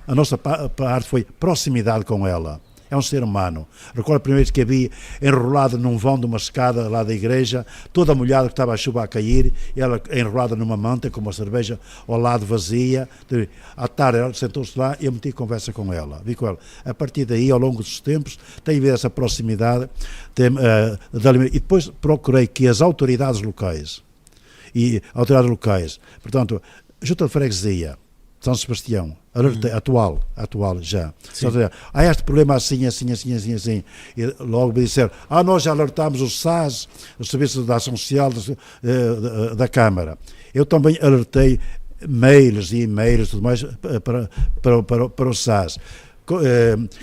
a nossa parte foi proximidade com ela. É um ser humano. Recordo a primeira vez que a vi enrolada num vão de uma escada lá da igreja, toda molhada, que estava a chuva a cair, ela enrolada numa manta com uma cerveja ao lado vazia. À tarde ela sentou-se lá e eu meti conversa com ela. Vi com ela. A partir daí, ao longo dos tempos, tenho havido essa proximidade e depois procurei que as autoridades locais, portanto, Junta de Freguesia, São Sebastião, atual já. Sim. Há este problema assim. E logo me disseram, nós já alertámos o SAS, o Serviço de Ação Social da Câmara. Eu também alertei mails e e-mails, tudo mais, para o SAS.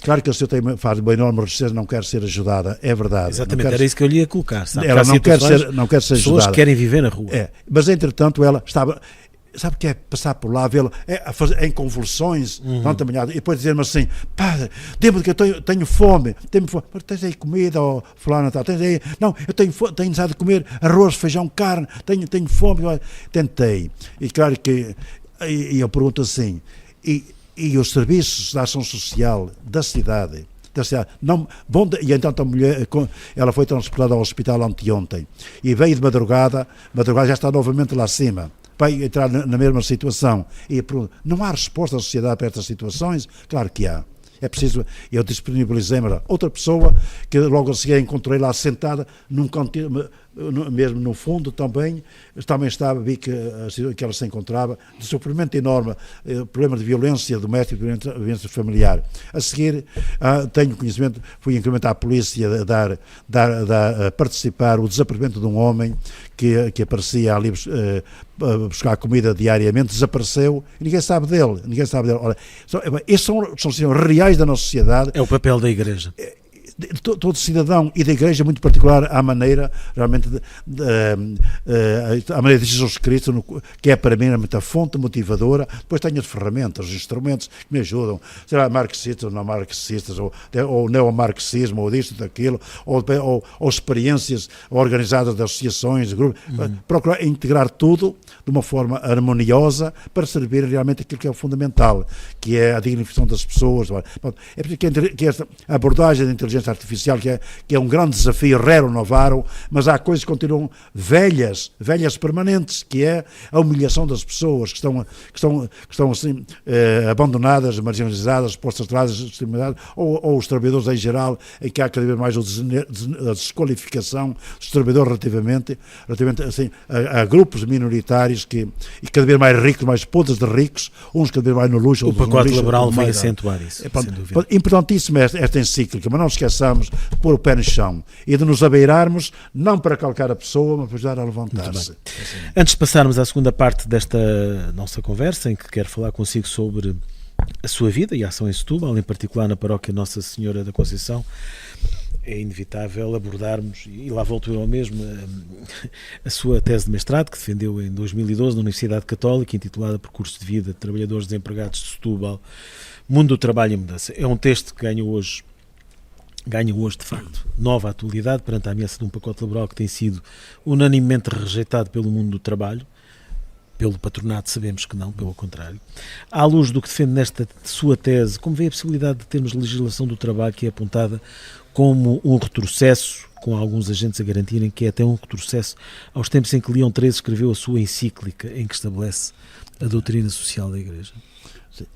Claro que o senhor faz uma enorme resistência, não quer ser ajudada, é verdade. Exatamente, era isso que eu lhe ia colocar. Sabe? Ela não quer ser ajudada. Pessoas que querem viver na rua. Mas, entretanto, ela estava... Sabe o que é passar por lá, vê-lo em convulsões, tanta manhã, e depois dizer-me assim, padre, diga-me que eu tenho fome. Mas tens aí comida, fulano, tens aí... Não, eu tenho necessidade de comer arroz, feijão, carne, tenho fome. Tentei. E claro que... E eu pergunto assim, e os serviços de ação social da cidade não, e então a mulher, ela foi transportada ao hospital anteontem, e veio de madrugada já está novamente lá acima, vai entrar na mesma situação. E não há resposta da sociedade para estas situações? Claro que há. É preciso, eu disponibilizei-me outra pessoa, que logo a seguir encontrei lá sentada, num cantinho, mesmo no fundo também estava, vi que ela se encontrava, de sofrimento enorme, problema de violência doméstica, violência familiar. A seguir, tenho conhecimento, fui incrementar a polícia a participar o desaparecimento de um homem que aparecia ali buscar comida diariamente, desapareceu, e ninguém sabe dele. Ora, estes são reais da nossa sociedade. É o papel da Igreja. Todo cidadão e da Igreja, muito particular, à maneira realmente à maneira de Jesus Cristo, que é para mim a fonte motivadora. Depois tenho as ferramentas, os instrumentos que me ajudam, será marxistas ou não marxistas, ou neomarxismo, ou disto, daquilo, ou experiências organizadas de associações, de grupos, procurar integrar tudo de uma forma harmoniosa para servir realmente aquilo que é o fundamental, que é a dignificação das pessoas. É preciso que esta abordagem da inteligência artificial, que é um grande desafio, renovaram, mas há coisas que continuam velhas permanentes, que é a humilhação das pessoas que estão assim, abandonadas, marginalizadas, postas atrás, discriminadas, ou os trabalhadores em geral, em que há cada vez mais a desqualificação dos trabalhadores relativamente assim, a grupos minoritários e cada vez mais ricos, mais podres de ricos, uns cada vez mais no luxo. O pacote laboral vai acentuar isso. Importantíssima esta encíclica, mas não esqueçamos de pôr o pé no chão e de nos abeirarmos, não para calcar a pessoa, mas para ajudar a levantar-se. Antes de passarmos à segunda parte desta nossa conversa, em que quero falar consigo sobre a sua vida e a ação em Setúbal, em particular na paróquia Nossa Senhora da Conceição, é inevitável abordarmos, e lá volto eu ao mesmo, a sua tese de mestrado, que defendeu em 2012 na Universidade Católica, intitulada Percurso de Vida de Trabalhadores Desempregados de Setúbal, Mundo do Trabalho e Mudança. É um texto que ganha hoje, de facto, nova atualidade perante a ameaça de um pacote laboral que tem sido unanimemente rejeitado pelo mundo do trabalho. Pelo patronato sabemos que não, pelo contrário. À luz do que defende nesta sua tese, como vê a possibilidade de termos legislação do trabalho que é apontada como um retrocesso, com alguns agentes a garantirem que é até um retrocesso aos tempos em que Leão XIII escreveu a sua encíclica em que estabelece a doutrina social da Igreja? Sim.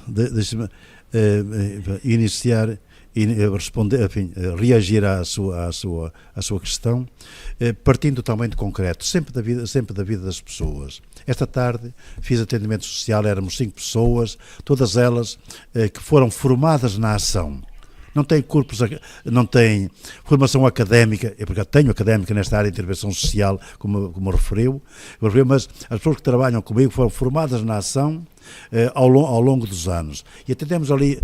Deixe-me iniciar e responder, enfim, reagir à sua questão, partindo também de concreto, sempre da vida das pessoas. Esta tarde fiz atendimento social, éramos 5 pessoas, todas elas que foram formadas na ação. Não têm não têm formação académica, porque eu tenho académica nesta área de intervenção social, como referiu, mas as pessoas que trabalham comigo foram formadas na ação ao longo dos anos. E atendemos ali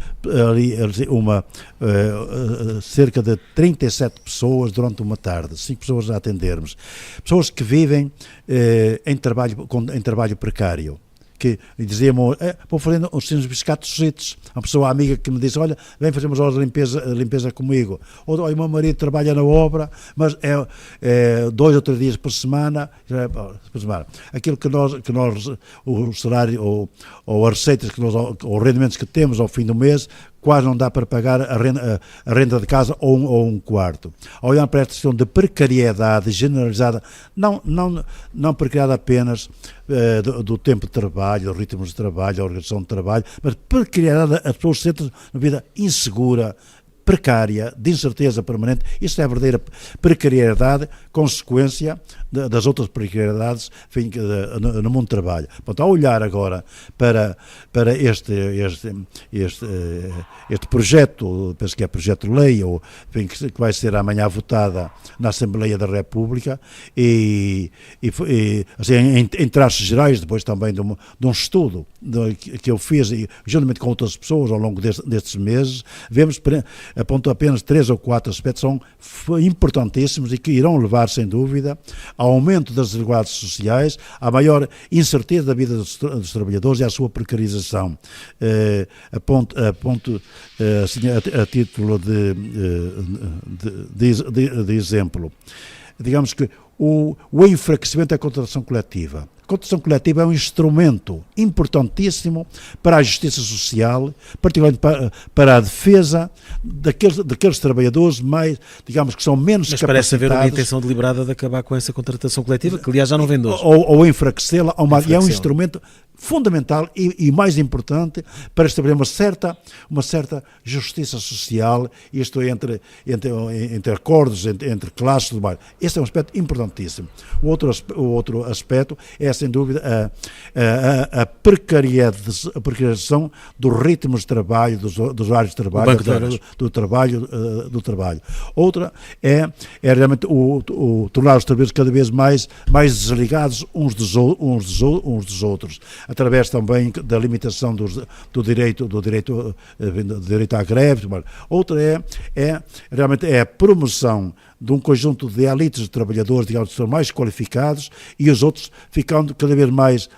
cerca de 37 pessoas durante uma tarde, 5 pessoas a atendermos. Pessoas que vivem em trabalho precário. Que diziam, vou fazendo os biscatos zitos. Uma pessoa amiga que me disse, olha, vem fazer umas horas de limpeza comigo. Ou o meu marido trabalha na obra, mas é 2 ou 3 dias por semana. Aquilo que nós o salário ou as receitas ou rendimentos que temos ao fim do mês, quase não dá para pagar a renda de casa ou um quarto. Olhando para esta questão de precariedade generalizada, não precariedade apenas do tempo de trabalho, dos ritmos de trabalho, da organização de trabalho, mas precariedade, as pessoas sentem uma vida insegura, precária, de incerteza permanente. Isso é a verdadeira precariedade, consequência das outras precariedades, enfim, no mundo do trabalho. Portanto, ao olhar agora para este projeto, penso que é projeto de lei, ou, enfim, que vai ser amanhã votada na Assembleia da República, e assim, em traços gerais, depois também de um estudo que eu fiz, juntamente com outras pessoas ao longo destes meses, vemos, aponto apenas 3 ou 4 aspectos que são importantíssimos e que irão levar, sem dúvida, ao aumento das desigualdades sociais, à maior incerteza da vida dos trabalhadores e à sua precarização. Aponto assim, a título de exemplo, digamos que o enfraquecimento da contratação coletiva. A contratação coletiva é um instrumento importantíssimo para a justiça social, particularmente para a defesa daqueles trabalhadores mais, digamos, que são menos capacitados. Mas parece haver uma intenção deliberada de acabar com essa contratação coletiva, que aliás já não vem de hoje. Ou enfraquecê-la, e é um instrumento fundamental e mais importante para estabelecer uma certa justiça social, isto é, entre acordos, entre classes do bairro. Este é um aspecto importantíssimo. O outro aspecto é, sem dúvida, a precarização dos ritmos de trabalho, dos horários de trabalho, do trabalho. Outra é realmente o tornar os trabalhadores cada vez mais desligados uns dos outros, através também da limitação do direito à greve. Outra realmente a promoção de um conjunto de elites de trabalhadores, digamos, que são mais qualificados, e os outros ficando cada vez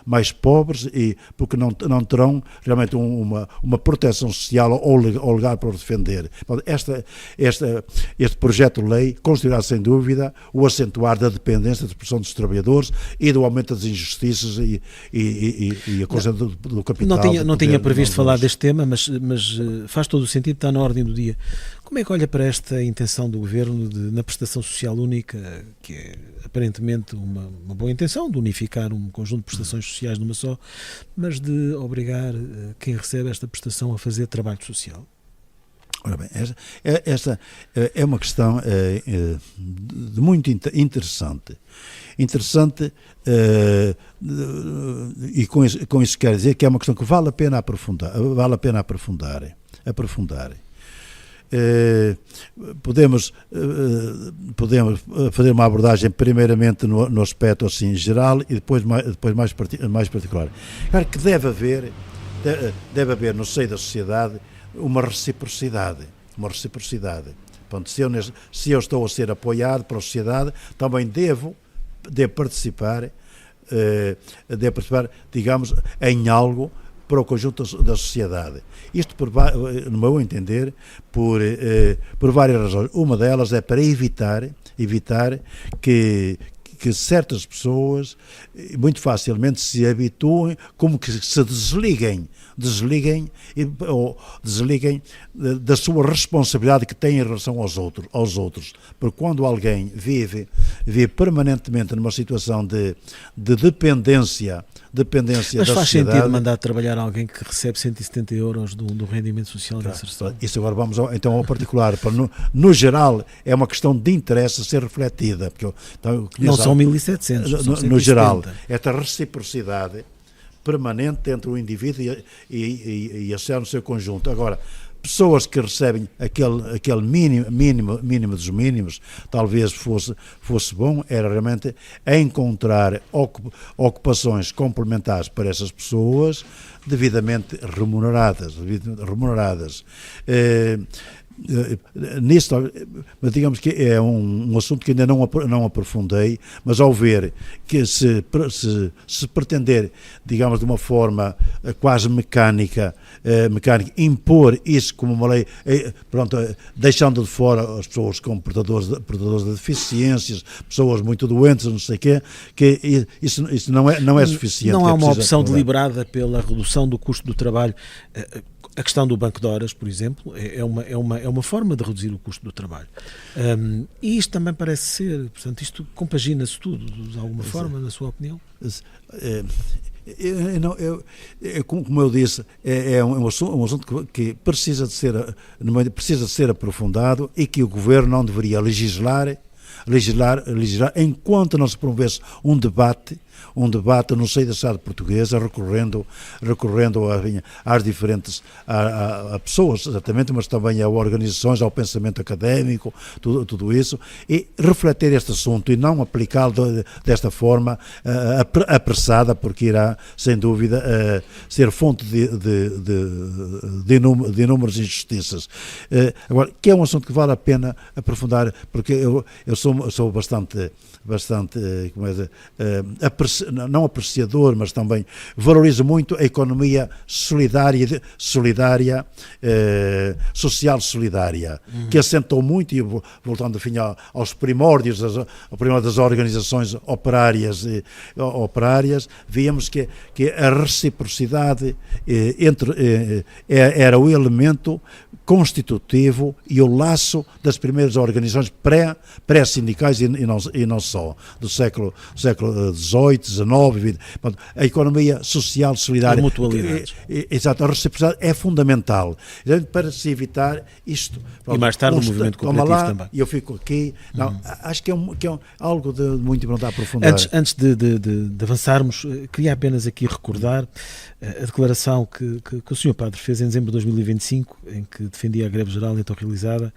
mais pobres, porque não terão realmente uma proteção social ou legal para os defender. Este projeto de lei constituirá, sem dúvida, o acentuar da dependência da expressão dos trabalhadores e do aumento das injustiças e a coisa do capital. Não tinha previsto falar deste tema, mas faz todo o sentido, está na ordem do dia. Como é que olha para esta intenção do Governo na prestação social única, que é aparentemente uma boa intenção de unificar um conjunto de prestações sociais numa só, mas de obrigar quem recebe esta prestação a fazer trabalho social? Ora bem, esta é uma questão muito interessante. E com isso quero dizer que é uma questão que vale a pena aprofundar. Podemos fazer uma abordagem primeiramente no aspecto assim geral e depois mais particular. Claro que deve haver no seio da sociedade uma reciprocidade. Portanto, se eu estou a ser apoiado pela sociedade, também devo participar, digamos, em algo para o conjunto da sociedade. Isto, no meu entender, por várias razões. Uma delas é para evitar que certas pessoas muito facilmente se habituem, como que se desliguem da sua responsabilidade que têm em relação aos outros. Porque quando alguém vive permanentemente numa situação de dependência da sociedade... Mas faz sentido mandar trabalhar alguém que recebe 170 euros do rendimento social de inserção? Isso agora vamos então ao particular. No geral, é uma questão de interesse a ser refletida. Porque não são 1.700, no geral, esta reciprocidade permanente entre o indivíduo e a sociedade no seu conjunto. Agora, pessoas que recebem aquele mínimo dos mínimos, talvez fosse bom, era realmente encontrar ocupações complementares para essas pessoas devidamente remuneradas. Nisto, digamos que é um assunto que ainda não aprofundei, mas ao ver que se pretender, digamos, de uma forma quase mecânica, impor isso como uma lei, deixando de fora as pessoas como portadores de deficiências, pessoas muito doentes, não sei o quê, que isso não é suficiente. Não há uma opção deliberada pela redução do custo do trabalho. A questão do banco de horas, por exemplo, é uma forma de reduzir o custo do trabalho. E isto também parece ser, portanto, isto compagina-se tudo, de alguma forma, na sua opinião? Como eu disse, é um assunto que precisa de ser aprofundado e que o Governo não deveria legislar legislar enquanto não se promovesse um debate no seio da sociedade portuguesa, recorrendo às diferentes a pessoas, exatamente, mas também a organizações, ao pensamento académico, tudo isso, e refletir este assunto e não aplicá-lo desta forma apressada, porque irá, sem dúvida, ser fonte de inúmeras injustiças. Agora, que é um assunto que vale a pena aprofundar, porque eu sou bastante como é dizer, não apreciador, mas também valorizo muito a economia solidária, social solidária, que assentou muito, e voltando enfim aos primórdios das organizações operárias, víamos que a reciprocidade era o elemento constitutivo e o laço das primeiras organizações pré-sindicais e não só, do século XVIII, XIX, XX. A economia social solidária. A mutualidade. Exato, a reciprocidade é fundamental para se evitar isto. E mais tarde o movimento cooperativo também. E eu fico aqui. Não, acho que é algo de muito importante a aprofundar. Antes de avançarmos, queria apenas aqui recordar a declaração que o Sr. Padre fez em dezembro de 2025, em que defendia a greve geral então realizada,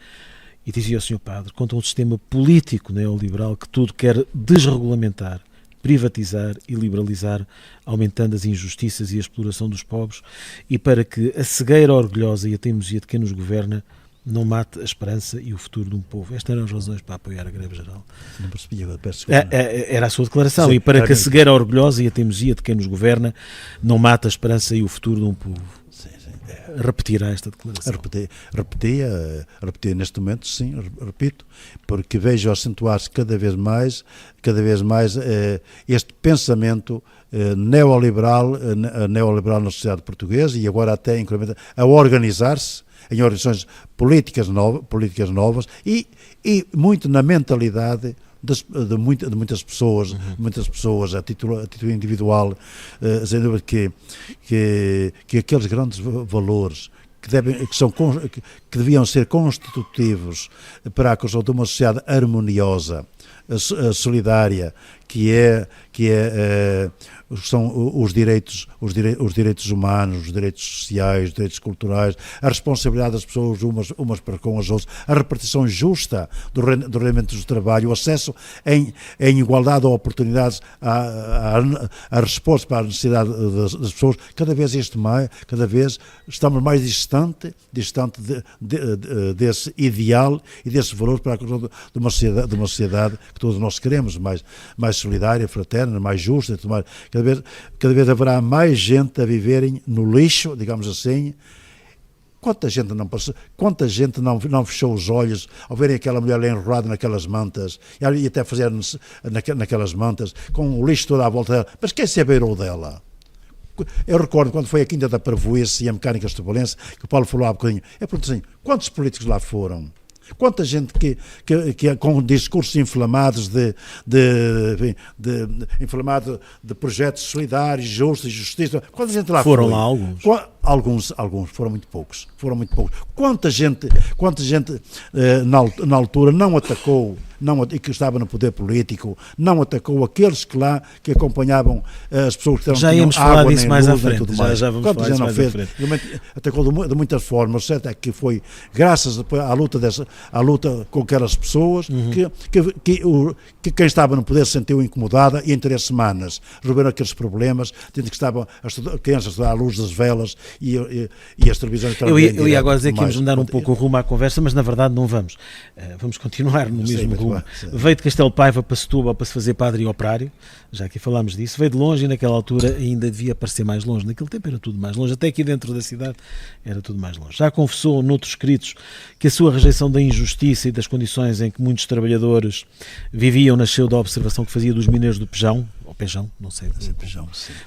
e dizia ao Sr. Padre, contra um sistema político neoliberal que tudo quer desregulamentar, privatizar e liberalizar, aumentando as injustiças e a exploração dos pobres, e para que a cegueira orgulhosa e a teimosia de quem nos governa não mate a esperança e o futuro de um povo. Estas eram as razões para apoiar a greve geral. Não percebi agora, peço desculpa. Era a sua declaração. Sim, e para que a cegueira orgulhosa e a teimosia de quem nos governa não mate a esperança e o futuro de um povo. Sim. Repetirá esta declaração? Repetir neste momento, sim, repito, porque vejo acentuar-se cada vez mais este pensamento neoliberal na sociedade portuguesa, e agora até incrementa a organizar-se em organizações políticas novas e muito na mentalidade de muitas pessoas, a título individual, sem dúvida que aqueles grandes valores que deviam ser constitutivos para a construção de uma sociedade harmoniosa, solidária, são os direitos humanos, os direitos sociais, os direitos culturais, a responsabilidade das pessoas umas para com as outras, a repartição justa do rendimento do trabalho, o acesso em igualdade de oportunidades à resposta para a necessidade das pessoas. Cada vez estamos mais distante desse ideal e desses valores para a construção de uma sociedade que todos nós queremos, mais solidária, fraterna, mais justa. Cada vez haverá mais gente a viverem no lixo, digamos assim. Quanta gente não fechou os olhos ao verem aquela mulher enrolada naquelas mantas e até fazer naquelas mantas com o lixo todo à volta dela, mas quem se abeirou dela? Eu recordo quando foi a Quinta da Parvoíce e a Mecânica Estopalense, que o Paulo falou há bocadinho. Eu pergunto assim, quantos políticos lá foram? Quanta gente que com discursos inflamados inflamado de projetos solidários, justos e justiça, quanta gente lá foram foi? Lá alguns? Alguns, foram muito poucos. Quanta gente na altura não atacou, e que estava no poder político, não atacou aqueles que acompanhavam as pessoas que já íamos falar disso mais à frente. Já vamos falar disso mais à frente. Atacou de muitas formas. O certo é que foi graças à luta com aquelas pessoas que quem estava no poder se sentiu incomodada, e em 3 semanas resolveram aqueles problemas, tendo que estavam crianças a estudar à luz das velas e as televisões. Eu ia agora dizer que íamos mudar um pouco o rumo à conversa, mas na verdade não vamos. Vamos continuar no mesmo rumo. Veio de Castelo Paiva para Setúbal para se fazer padre e operário, já aqui falámos disso. Veio de longe e naquela altura ainda devia parecer mais longe. Naquele tempo era tudo mais longe, até aqui dentro da cidade era tudo mais longe. Já confessou noutros escritos que a sua rejeição da injustiça e das condições em que muitos trabalhadores viviam nasceu da observação que fazia dos mineiros do Pejão, ou Pejão, não sei,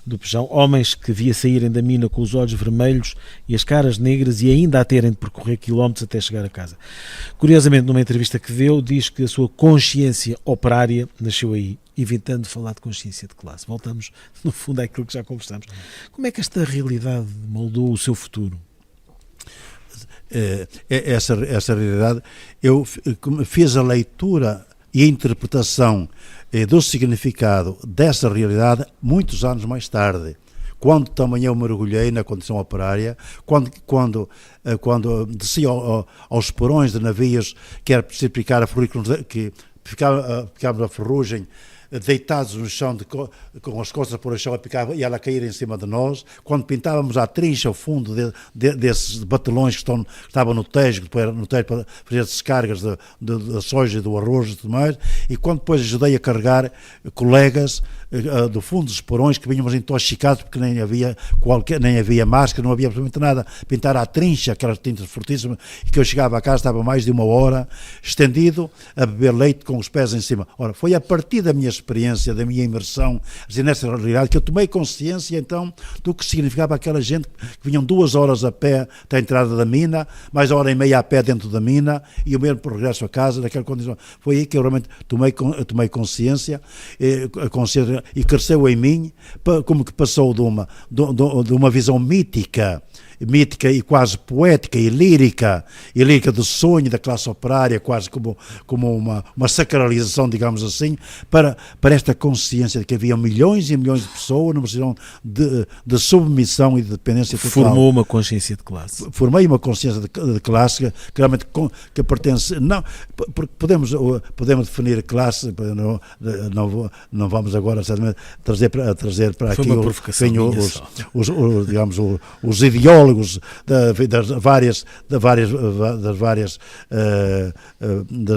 do Pejão, homens que via saírem da mina com os olhos vermelhos e as caras negras e ainda a terem de percorrer quilómetros até chegar a casa. Curiosamente, numa entrevista que deu, diz que a sua consciência operária nasceu aí, evitando falar de consciência de classe. Voltamos, no fundo, àquilo que já conversamos. Como é que esta realidade moldou o seu futuro? Essa realidade, eu fiz a leitura e a interpretação do significado dessa realidade muitos anos mais tarde, quando também eu mergulhei na condição operária, quando descia aos porões de navios que era preciso picar a ferrugem, que ficávamos a ferrugem, deitados no chão, com as costas por o chão, e ela cair em cima de nós, quando pintávamos a trincha ao fundo desses batelões que estavam no Tejo, para fazer descargas da soja e do arroz e tudo mais, e quando depois ajudei a carregar colegas do fundo dos porões, que vínhamos intoxicados porque nem havia máscara, não havia absolutamente nada, pintar a trincha, aquelas tintas fortíssimas, e que eu chegava a casa, estava mais de uma hora estendido a beber leite com os pés em cima. Ora, foi a partir da minha experiência, da minha imersão, assim, nessa realidade, que eu tomei consciência então do que significava aquela gente que vinham 2 horas a pé até a entrada da mina, mais 1h30 a pé dentro da mina, e o mesmo por regresso a casa, naquela condição. Foi aí que eu realmente tomei consciência, e cresceu em mim, como que passou de uma visão mítica e quase poética e lírica do sonho da classe operária, quase como uma sacralização, digamos assim, para esta consciência de que havia milhões e milhões de pessoas numa situação de submissão e de dependência total. Formou uma consciência de classe. Formei uma consciência de classe que realmente que pertence, não, porque podemos definir classe, não vamos agora trazer para aqui os ideólogos das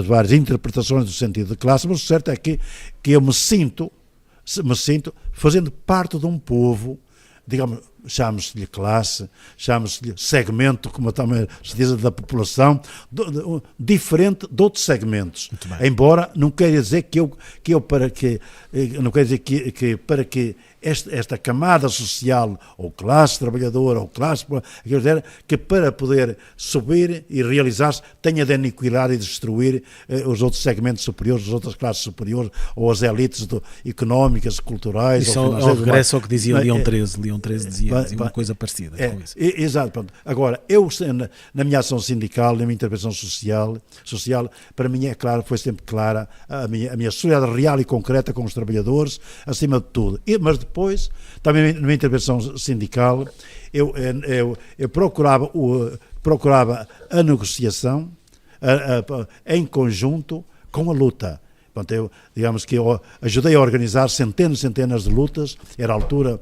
várias interpretações do sentido de classe, mas o certo é que eu me sinto fazendo parte de um povo, digamos, chame-se-lhe classe, chame-se-lhe segmento, como também se diz, da população, diferente de outros segmentos. Embora não queira dizer para que esta camada social, ou classe trabalhadora, ou classe, que para poder subir e realizar-se tenha de aniquilar e destruir os outros segmentos superiores, as outras classes superiores, ou as elites económicas, culturais. Isso ao regresso ao que dizia Leão XIII. Leão XIII dizia uma coisa parecida com isso. Exato. Pronto. Agora, eu, na minha ação sindical, na minha intervenção social, para mim, é claro, foi sempre clara a minha solidariedade real e concreta com os trabalhadores, acima de tudo. Mas depois, também na minha intervenção sindical, eu procurava a negociação em conjunto com a luta. Portanto, digamos que eu ajudei a organizar centenas de lutas. Era a altura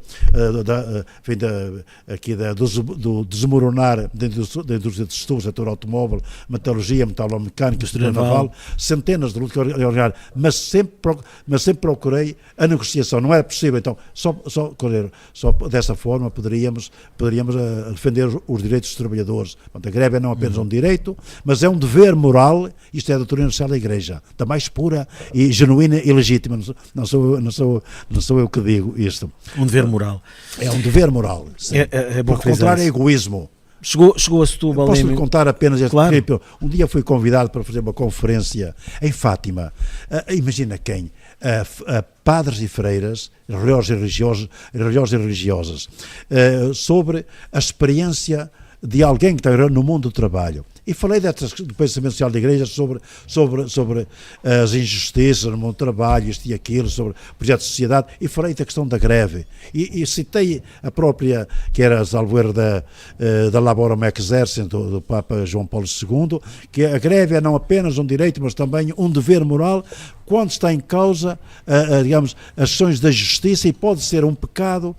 do desmoronar da indústria de estudo, setor automóvel, metalurgia, metalomecânica, indústria naval, centenas de lutas que eu organizar, mas sempre procurei a negociação. Não era possível, então, só dessa forma poderíamos defender os direitos dos trabalhadores. Portanto, a greve é não apenas um direito, mas é um dever moral. Isto é a doutrina social da Igreja, da mais pura e genuína e legítima. Não sou eu que digo isto. Um dever moral. É um dever moral. Por contrário, é egoísmo. Chegou a Setúbal. Posso-lhe contar apenas este claro. clipe. Um dia fui convidado para fazer uma conferência em Fátima. Imagina quem? Padres e freiras, religiosos e religiosas, sobre a experiência de alguém que está no mundo do trabalho. E falei do pensamento social da Igreja sobre as injustiças no mundo do trabalho, isto e aquilo, sobre projetos de sociedade, e falei da questão da greve. E citei a própria, que era salvo erro da Laborum Exercens, do Papa João Paulo II, que a greve é não apenas um direito, mas também um dever moral, quando está em causa, digamos, as ações da justiça, e pode ser um bocado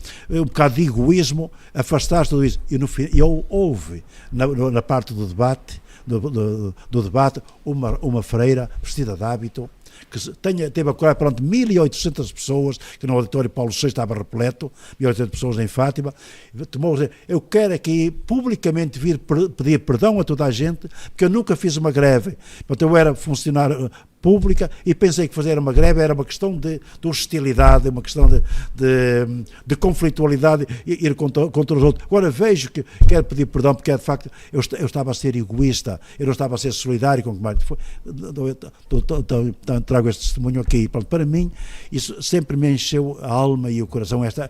de egoísmo, afastar-se de tudo isso. E no fim, houve, na parte do debate, uma freira vestida de hábito, que teve a coragem perante 1.800 pessoas, que no auditório Paulo VI estava repleto, 1.800 pessoas em Fátima, eu quero aqui publicamente vir pedir perdão a toda a gente, porque eu nunca fiz uma greve. Portanto, eu era funcionário pública e pensei que fazer uma greve era uma questão de hostilidade, uma questão de conflitualidade, ir contra os outros. Agora vejo que quero pedir perdão porque de facto eu estava a ser egoísta, eu não estava a ser solidário com o que mais. Trago este testemunho aqui. Para mim, isso sempre me encheu a alma e o coração, esta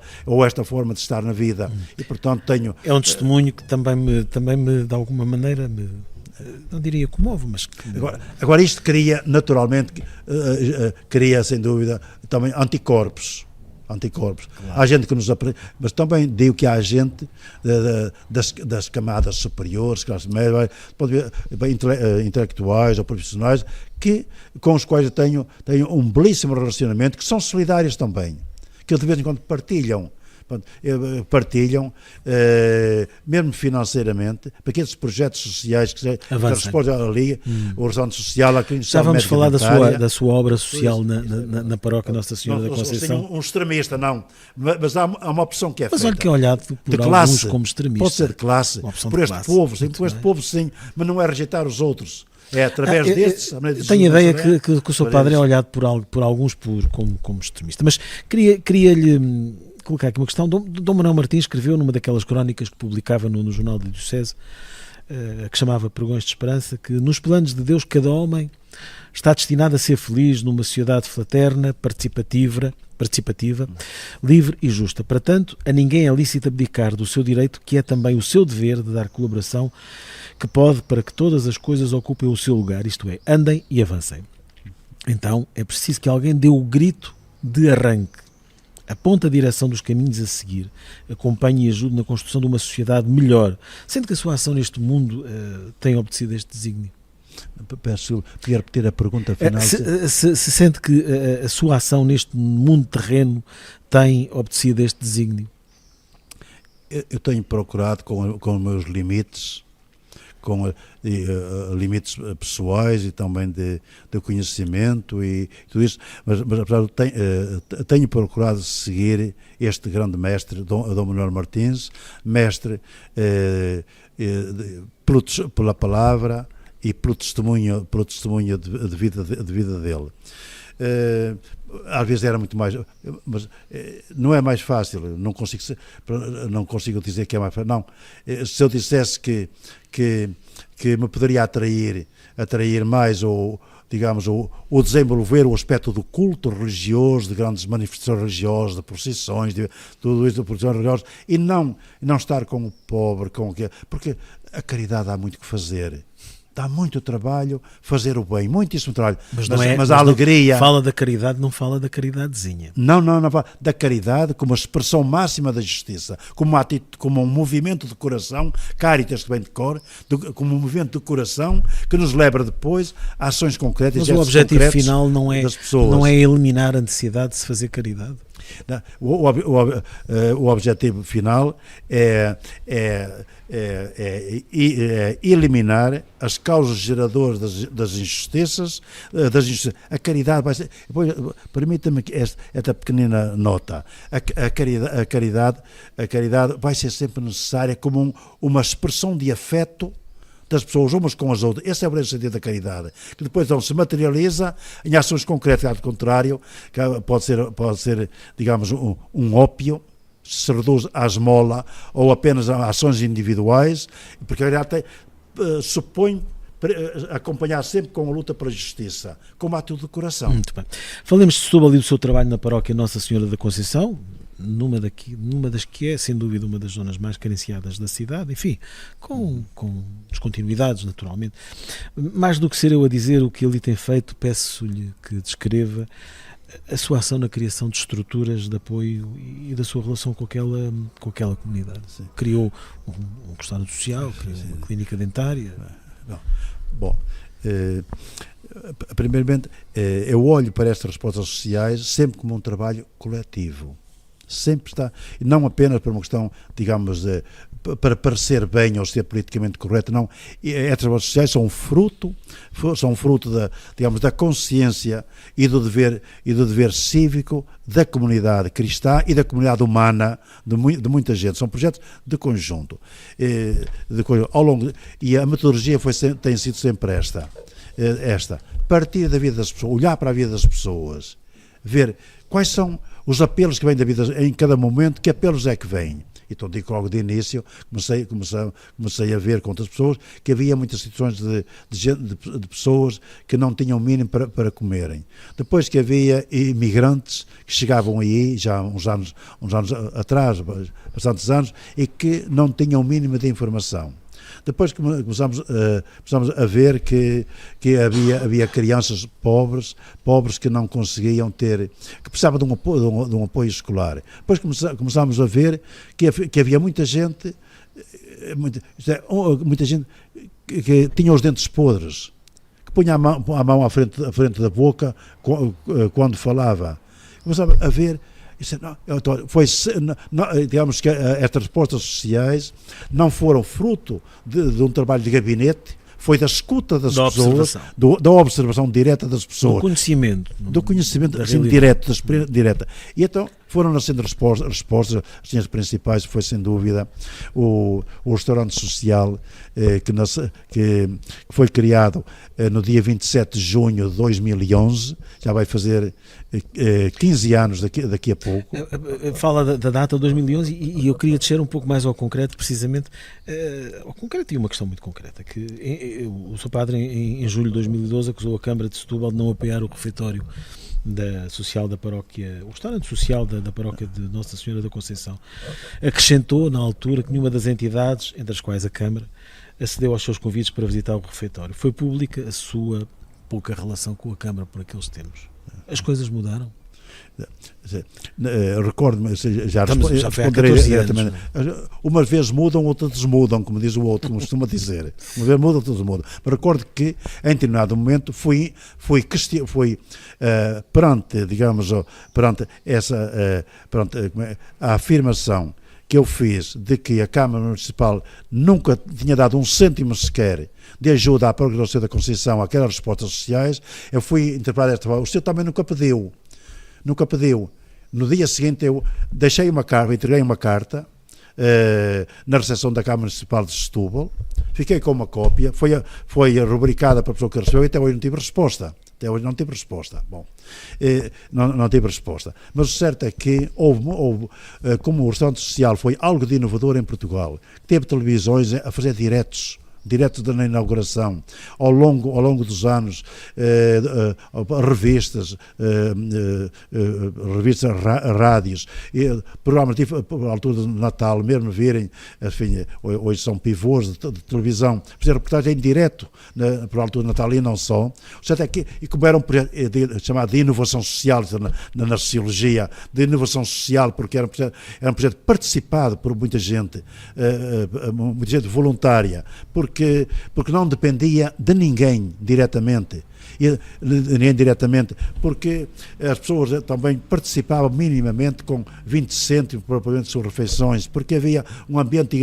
forma de estar na vida. E portanto tenho... É um testemunho que também me de alguma maneira não diria comove, mas... Agora isto cria, naturalmente, cria, sem dúvida, também anticorpos. Claro. Há gente que nos aprende, mas também digo que há gente das camadas superiores, classes médias, intelectuais ou profissionais, com os quais eu tenho um belíssimo relacionamento, que são solidários também, que de vez em quando partilham, mesmo financeiramente, para aqueles projetos sociais que respondem à Liga, o Horizonte Social, a Clínica. Já vamos falar da sua obra social na paróquia Nossa Senhora da Conceição. Um extremista, não, mas há uma opção que é feita. Mas olha que é olhado por alguns como extremista. Pode ser de classe, por este povo, sim, por este povo sim, mas não é rejeitar os outros. É através destes. Tenho a ideia que o seu padre é olhado por alguns como extremista. Mas queria-lhe colocar aqui uma questão. Dom Manuel Martins escreveu numa daquelas crónicas que publicava no Jornal da Diocese, que chamava Pregões de Esperança, que nos planos de Deus cada homem está destinado a ser feliz numa sociedade fraterna, participativa, livre e justa. Para tanto, a ninguém é lícito abdicar do seu direito, que é também o seu dever de dar colaboração que pode para que todas as coisas ocupem o seu lugar, isto é, andem e avancem. Então, é preciso que alguém dê o grito de arranque, aponte a direção dos caminhos a seguir, acompanhe e ajude na construção de uma sociedade melhor, sendo que a sua ação neste mundo tem obedecido este desígnio. Podia repetir a pergunta final? Se sente que a sua ação neste mundo terreno tem obedecido este desígnio? Eu tenho procurado, com os meus limites, com limites pessoais e também de conhecimento e tudo isso, mas apesar de tenho procurado seguir este grande mestre, Dom Manuel Martins, mestre pela palavra e pelo testemunho de vida dele. Às vezes era muito mais, mas não é mais fácil, não consigo dizer que é mais fácil, não. Se eu dissesse que me poderia atrair mais ou desenvolver o aspecto do culto religioso, de grandes manifestações religiosas, de procissões, de tudo isso, de procissões religiosas, e não estar com o pobre, porque a caridade há muito que fazer. Dá muito trabalho fazer o bem, muitíssimo trabalho. Mas a alegria... Fala da caridade, não fala da caridadezinha. Não fala da caridade como a expressão máxima da justiça, como um movimento de coração, caritas que vem de cor, como um movimento de coração que nos leva depois a ações concretas. Mas o objetivo final não é eliminar a necessidade de se fazer caridade? Não, o objetivo final é eliminar as causas geradoras das injustiças. A caridade vai ser... Permita-me esta pequenina nota. A caridade vai ser sempre necessária como uma expressão de afeto das pessoas umas com as outras. Esse é o grande sentido da caridade, que depois então se materializa em ações concretas. Ao contrário, que pode ser digamos, um ópio, se reduz à esmola ou apenas a ações individuais, porque a caridade supõe acompanhar sempre com a luta pela justiça, como atitude de coração. Muito bem. Falemos de Setúbal e do seu trabalho na paróquia Nossa Senhora da Conceição, numa das que é, sem dúvida, uma das zonas mais carenciadas da cidade, enfim, com descontinuidades, naturalmente. Mais do que ser eu a dizer o que ali tem feito, peço-lhe que descreva a sua ação na criação de estruturas de apoio e da sua relação com aquela comunidade. Sim. Criou um restaurante social, criou uma clínica dentária. Bom, primeiramente, eu olho para estas respostas sociais sempre como um trabalho coletivo. Sempre está, não apenas por uma questão, digamos, para parecer bem ou ser politicamente correto, não. Estas respostas sociais são fruto da consciência e do dever cívico da comunidade cristã e da comunidade humana, de muita gente. São projetos de conjunto. Ao longo, e a metodologia tem sido sempre esta. Partir da vida das pessoas, olhar para a vida das pessoas, ver quais são os apelos que vêm da vida em cada momento, que apelos é que vêm. Então digo logo de início, comecei a ver com outras pessoas que havia muitas situações de pessoas que não tinham mínimo para comerem. Depois que havia imigrantes que chegavam aí, já uns anos atrás, bastantes anos, e que não tinham mínimo de informação. Depois começamos a ver que havia crianças pobres que não conseguiam ter, que precisavam de um apoio escolar. Depois começámos a ver que havia muita gente que tinha os dentes podres, que punha a mão à frente da boca quando falava. Começámos a ver. Digamos que estas respostas sociais não foram fruto de um trabalho de gabinete, foi da escuta das pessoas, da observação direta das pessoas, do conhecimento assim, direta. E então foram nascendo respostas. As principais foi sem dúvida o restaurante social que foi criado no dia 27 de junho de 2011, já vai fazer 15 anos daqui a pouco. Fala da data de 2011 e eu queria descer um pouco mais ao concreto, precisamente ao concreto, e uma questão muito concreta, que o Sr. Padre em julho de 2012 acusou a Câmara de Setúbal de não apoiar o refeitório social da paróquia, o restaurante social da paróquia de Nossa Senhora da Conceição. Acrescentou na altura que nenhuma das entidades, entre as quais a Câmara, acedeu aos seus convites para visitar o refeitório. Foi pública a sua pouca relação com a Câmara por aqueles tempos. As coisas mudaram? Recordo-me, já responderei diretamente. Umas vezes mudam, outras desmudam, como diz o outro, como costuma dizer. Uma vez mudam, outras desmudam. Mas recordo que, em determinado momento, fui perante, digamos, perante a afirmação que eu fiz de que a Câmara Municipal nunca tinha dado um cêntimo sequer de ajuda à Paróquia da Senhora da Conceição àquelas respostas sociais, eu fui interpretar desta forma: o senhor também nunca pediu. No dia seguinte eu entreguei uma carta na recepção da Câmara Municipal de Setúbal, fiquei com uma cópia, foi rubricada para a pessoa que recebeu e até hoje não tive resposta. Bom, não tive resposta. Mas o certo é que houve como o restaurante social foi algo de inovador em Portugal, teve televisões a fazer diretos da inauguração, ao longo dos anos, revistas, rádios, programas por altura de Natal, mesmo virem, enfim, hoje são pivôs de televisão, fazer reportagem em direto por altura de Natal e não só. O certo é que, e como era um projeto chamado de inovação social, na sociologia, de inovação social, porque era um projeto participado por muita gente voluntária, porque não dependia de ninguém diretamente, porque as pessoas também participavam minimamente com 20 cêntimos propriamente sobre refeições, porque havia um ambiente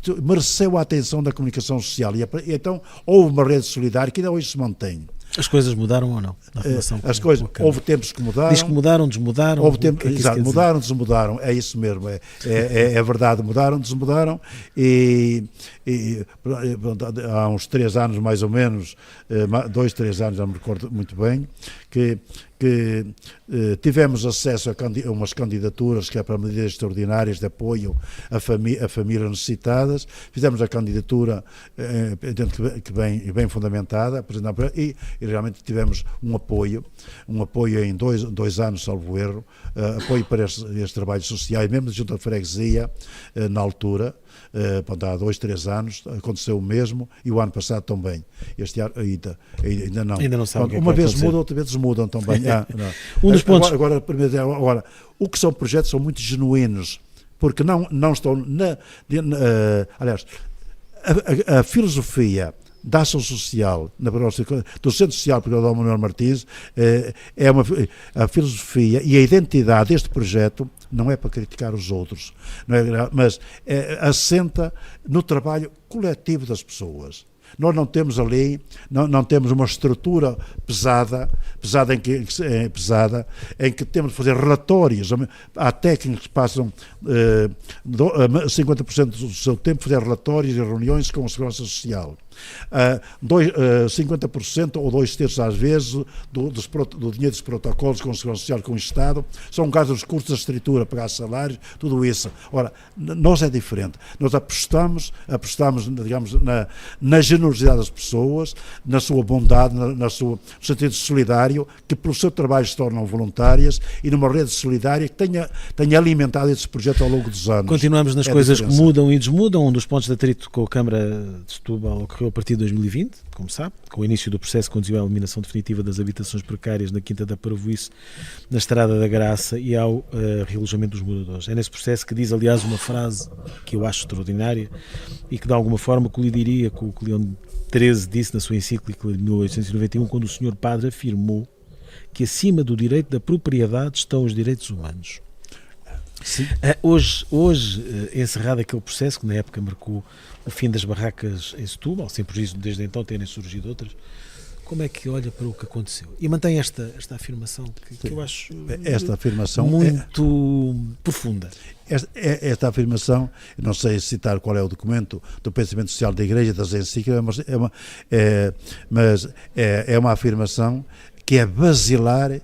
que mereceu a atenção da comunicação social, e então houve uma rede solidária que ainda hoje se mantém. As coisas mudaram ou não? Na relação as coisas, houve tempos que mudaram. Diz que mudaram, desmudaram. Houve tempos, exato, mudaram, desmudaram. É isso mesmo. É verdade, mudaram, desmudaram. E há uns 3 anos, mais ou menos, 2, 3 anos, não me recordo muito bem, que tivemos acesso a umas candidaturas que é para medidas extraordinárias de apoio a famílias necessitadas. Fizemos a candidatura bem fundamentada e realmente tivemos um apoio em dois anos, salvo erro, apoio para estes trabalhos sociais, mesmo da Junta de Freguesia, na altura. Há 2, 3 anos aconteceu o mesmo, e o ano passado também. Este ano ainda não. Ainda não sabe. Uma vez muda, outra vez desmudam também. Um dos pontos. Agora, o que são projetos são muito genuínos, porque não estão aliás, a filosofia da ação social, do Centro Social Portugal do Manuel Martins, a filosofia e a identidade deste projeto não é para criticar os outros, mas assenta no trabalho coletivo das pessoas. Nós não temos ali, não temos uma estrutura pesada em que temos de fazer relatórios. Há técnicos que passam 50% do seu tempo a fazer relatórios e reuniões com a Segurança Social. 50% ou 2/3 às vezes do dinheiro dos protocolos com a Segurança Social, com o Estado, são gastos dos custos da estrutura, pagar salários, tudo isso. Ora, nós é diferente. Nós apostamos digamos, na generosidade das pessoas, na sua bondade, no sentido solidário, que pelo seu trabalho se tornam voluntárias e numa rede solidária que tenha alimentado esse projeto ao longo dos anos. Continuamos nas coisas que mudam e desmudam. Um dos pontos de atrito com a Câmara de Setúbal ocorreu a partir de 2020, como sabe, com o início do processo que conduziu à eliminação definitiva das habitações precárias na Quinta da Parvoíce, na Estrada da Graça e ao realojamento dos moradores. É nesse processo que diz, aliás, uma frase que eu acho extraordinária e que de alguma forma colidiria com o que Leão XIII disse na sua encíclica de 1891, quando o Senhor Padre afirmou que acima do direito da propriedade estão os direitos humanos. Hoje, encerrado aquele processo que na época marcou o fim das barracas em Setúbal, sem prejuízo desde então terem surgido outras, como é que olha para o que aconteceu? E mantém esta afirmação que eu acho muito profunda. Esta afirmação, não sei citar qual é o documento do pensamento social da Igreja, das encíclicas, mas é uma afirmação que é basilar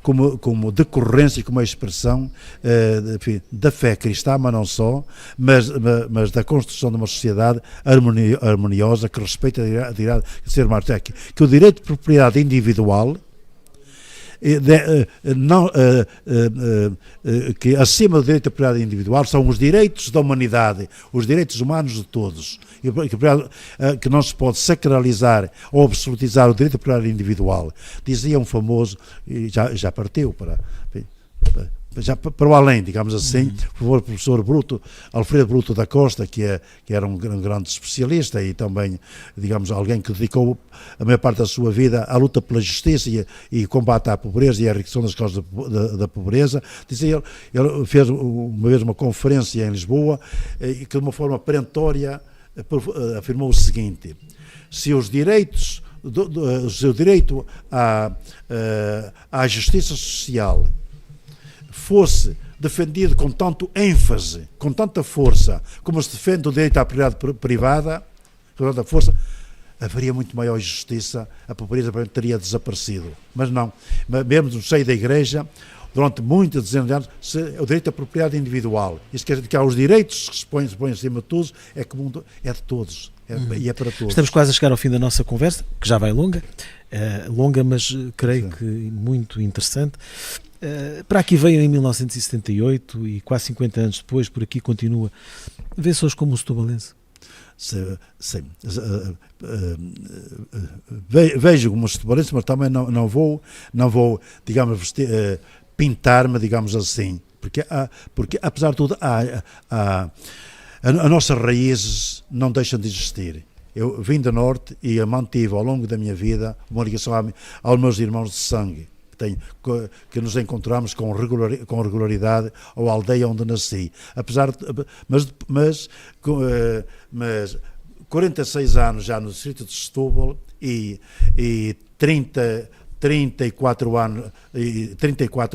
como decorrência, como expressão da fé cristã, mas não só, mas da construção de uma sociedade harmoniosa que respeita a dignidade de ser humano. Que o direito de propriedade individual que acima do direito de propriedade individual são os direitos da humanidade, os direitos humanos de todos, que não se pode sacralizar ou absolutizar o direito de propriedade individual. Dizia um famoso, e já partiu para o além, digamos assim, o professor Alfredo Bruto da Costa, que era um grande especialista e também, digamos, alguém que dedicou a maior parte da sua vida à luta pela justiça e combate à pobreza e à redução das causas da pobreza. Dizia ele fez uma vez uma conferência em Lisboa e que de uma forma perentória afirmou o seguinte: se os direitos, o seu direito à justiça social fosse defendido com tanto ênfase, com tanta força, como se defende o direito à propriedade privada, com tanta força, haveria muito maior justiça, a pobreza teria desaparecido. Mas não, mesmo no seio da Igreja, durante muitas dezenas de anos, o direito à propriedade individual, isso quer dizer que há os direitos que se põem acima de tudo, é que o mundo é de todos, e é para todos. Estamos quase a chegar ao fim da nossa conversa, que já vai longa, mas creio que muito interessante. Para aqui veio em 1978 e quase 50 anos depois, por aqui continua. Vê-se hoje como o setubalense? Sim. Vejo como setubalense, mas também não vou digamos, pintar-me, digamos assim, porque apesar de tudo, as nossas raízes não deixam de existir. Eu vim do Norte e mantive ao longo da minha vida uma ligação aos meus irmãos de sangue, que nos encontramos com regularidade à aldeia onde nasci. Mas 46 anos já no distrito de Setúbal e 34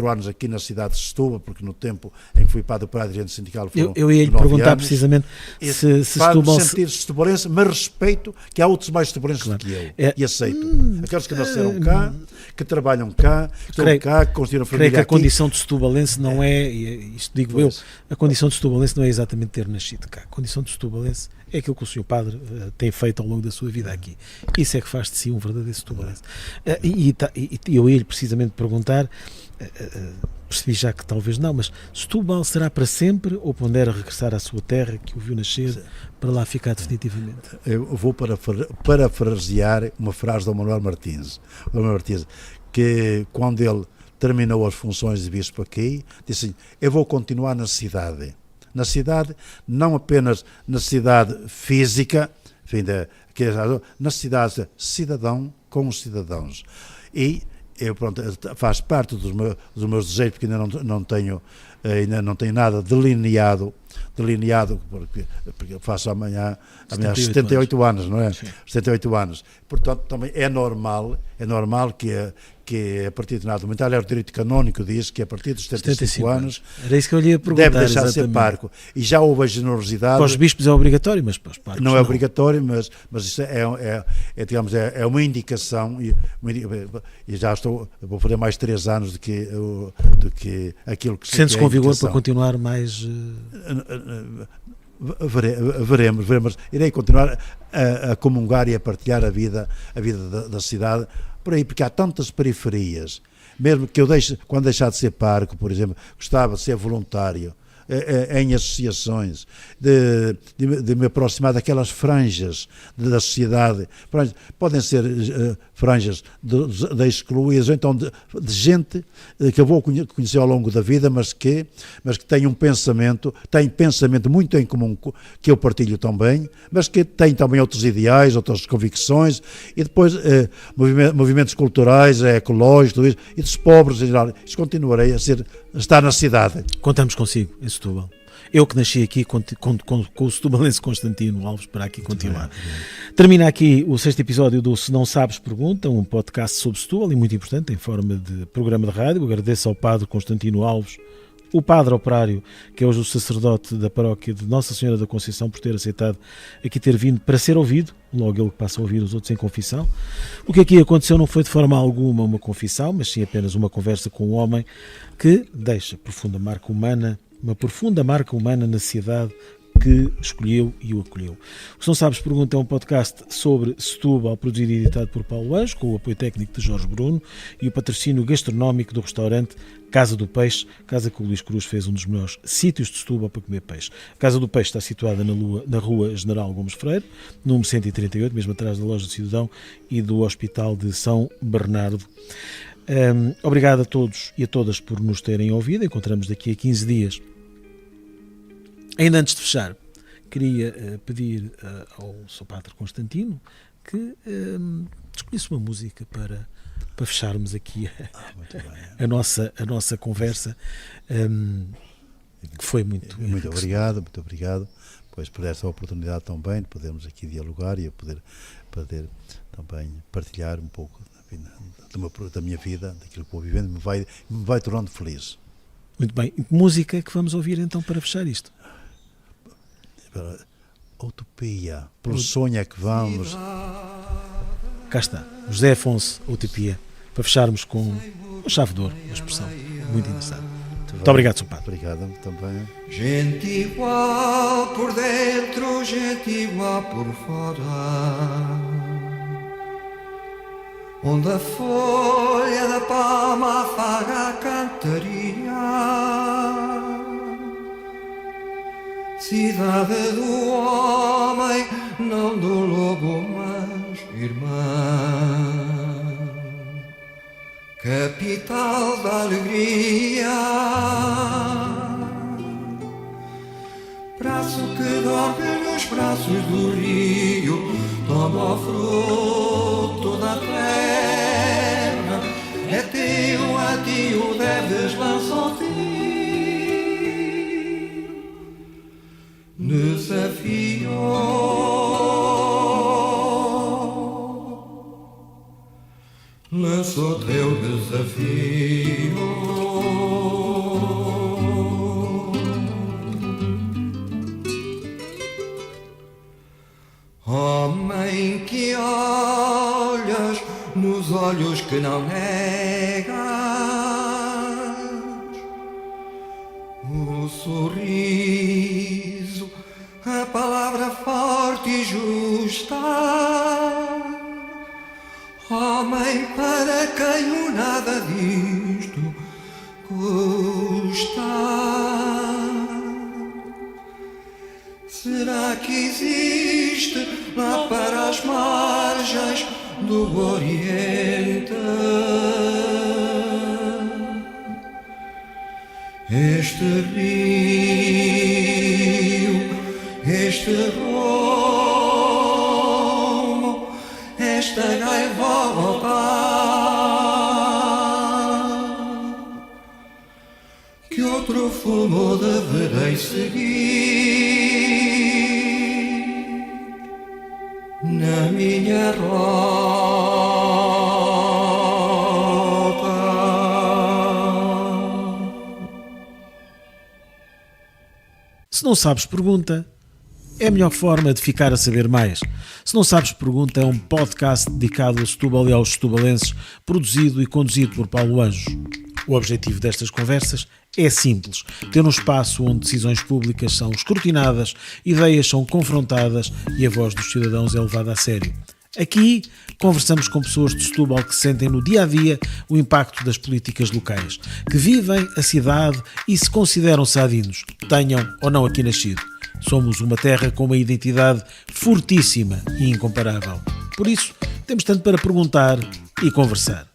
anos aqui na cidade de Setúbal, porque no tempo em que fui padre para a dirigente sindical foram eu ia lhe perguntar anos, precisamente se Setúbal... sentir setubalense, mas respeito que há outros mais setubalenses do que eu, e aceito. Aqueles que nasceram cá, que trabalham cá, que construíram família aqui. Creio que a condição de setubalense não é, isto digo eu, a condição de setubalense não é exatamente ter nascido cá. A condição de setubalense é aquilo que o Sr. Padre tem feito ao longo da sua vida aqui. Isso é que faz de si um verdadeiro setubalense. E eu ia-lhe precisamente perguntar, percebi já que talvez não, mas Setúbal será para sempre ou pondera regressar à sua terra que o viu nascer para lá ficar definitivamente? Eu vou parafrasear uma frase do Manuel Martins, que quando ele terminou as funções de bispo aqui, disse assim: eu vou continuar na cidade, não apenas na cidade física, enfim, na cidade cidadão com os cidadãos. E eu, faz parte dos meus desejos, porque ainda não tenho nada delineado, porque faço amanhã 78 anos, não é? Sim. 78 anos. Portanto, também é normal que a partir de determinado momento, aliás, o direito canónico diz que a partir dos 75 anos era isso que eu lhe ia perguntar, deve deixar de ser pároco. E já houve a generosidade. Para os bispos é obrigatório, mas para os párocos não é obrigatório, mas isso digamos, é uma indicação, e já vou fazer mais 3 anos do que aquilo que sentes com vigor para continuar mais. Veremos. Irei continuar a comungar e a partilhar a vida da cidade, por aí, porque há tantas periferias, mesmo que eu quando deixar de ser pároco, por exemplo, gostava de ser voluntário em associações, de me aproximar daquelas franjas da sociedade. Podem ser franjas de excluídos, ou então de gente que eu vou conhecer ao longo da vida, mas que tem pensamento muito em comum, que eu partilho também, mas que tem também outros ideais, outras convicções, e depois movimentos culturais, ecológicos, tudo isso, e dos pobres em geral. Isso continuarei a estar na cidade. Contamos consigo em Setúbal. Eu que nasci aqui com o setubalense Constantino Alves para aqui continuar. Termina aqui o 6º episódio do Se Não Sabes Pergunta, um podcast sobre Setúbal e muito importante em forma de programa de rádio. Agradeço ao padre Constantino Alves, o padre operário, que é hoje o sacerdote da paróquia de Nossa Senhora da Conceição, por ter aceitado aqui ter vindo para ser ouvido, logo ele que passa a ouvir os outros em confissão. O que aqui aconteceu não foi de forma alguma uma confissão, mas sim apenas uma conversa com um homem que deixa uma profunda marca humana na sociedade que escolheu e o acolheu. O Se Não Sabes Pergunta é um podcast sobre Setúbal, produzido e editado por Paulo Anjo, com o apoio técnico de Jorge Bruno e o patrocínio gastronómico do restaurante Casa do Peixe, casa que o Luís Cruz fez um dos melhores sítios de Setúbal para comer peixe. A Casa do Peixe está situada na rua General Gomes Freire, número 138, mesmo atrás da Loja do Cidadão e do Hospital de São Bernardo. Obrigado a todos e a todas por nos terem ouvido. Encontramos daqui a 15 dias. Ainda antes de fechar, queria pedir ao Sr. Padre Constantino que escolhesse uma música para fecharmos aqui a nossa conversa, que foi muito obrigado pois, por esta oportunidade também de podermos aqui dialogar e poder também partilhar um pouco da minha vida, daquilo que vou vivendo, me vai tornando feliz. Muito bem. Música que vamos ouvir então para fechar isto? Utopia, pelo sonho é que vamos. Cá está, José Afonso, Utopia, para fecharmos com uma chave de ouro, uma expressão muito interessante. Muito obrigado, Sr. Padre. Obrigado também. Gente igual por dentro, gente igual por fora, onde a folha da palma afaga a cantaria. Cidade do homem, não do lobo, mas irmã, capital da alegria, braço que dorme nos braços do rio, toma o fruto da terra, é teu, a ti o deves lançar-te. Desafio, lanço teu desafio. Homem que olhas nos olhos que não negas, o sorriso, a palavra forte e justa, homem para quem o nada disto custa. Será que existe lá para as margens do Oriente este rio, este rumo, esta gaivota que outro fumo deverei seguir na minha rota? Se não sabes, pergunta. É a melhor forma de ficar a saber mais. Se não sabes, pergunta é um podcast dedicado a Setúbal e aos setubalenses, produzido e conduzido por Paulo Anjos. O objetivo destas conversas é simples: ter um espaço onde decisões públicas são escrutinadas, ideias são confrontadas e a voz dos cidadãos é levada a sério. Aqui conversamos com pessoas de Setúbal que sentem no dia-a-dia o impacto das políticas locais, que vivem a cidade e se consideram sadinos, tenham ou não aqui nascido. Somos uma terra com uma identidade fortíssima e incomparável. Por isso, temos tanto para perguntar e conversar.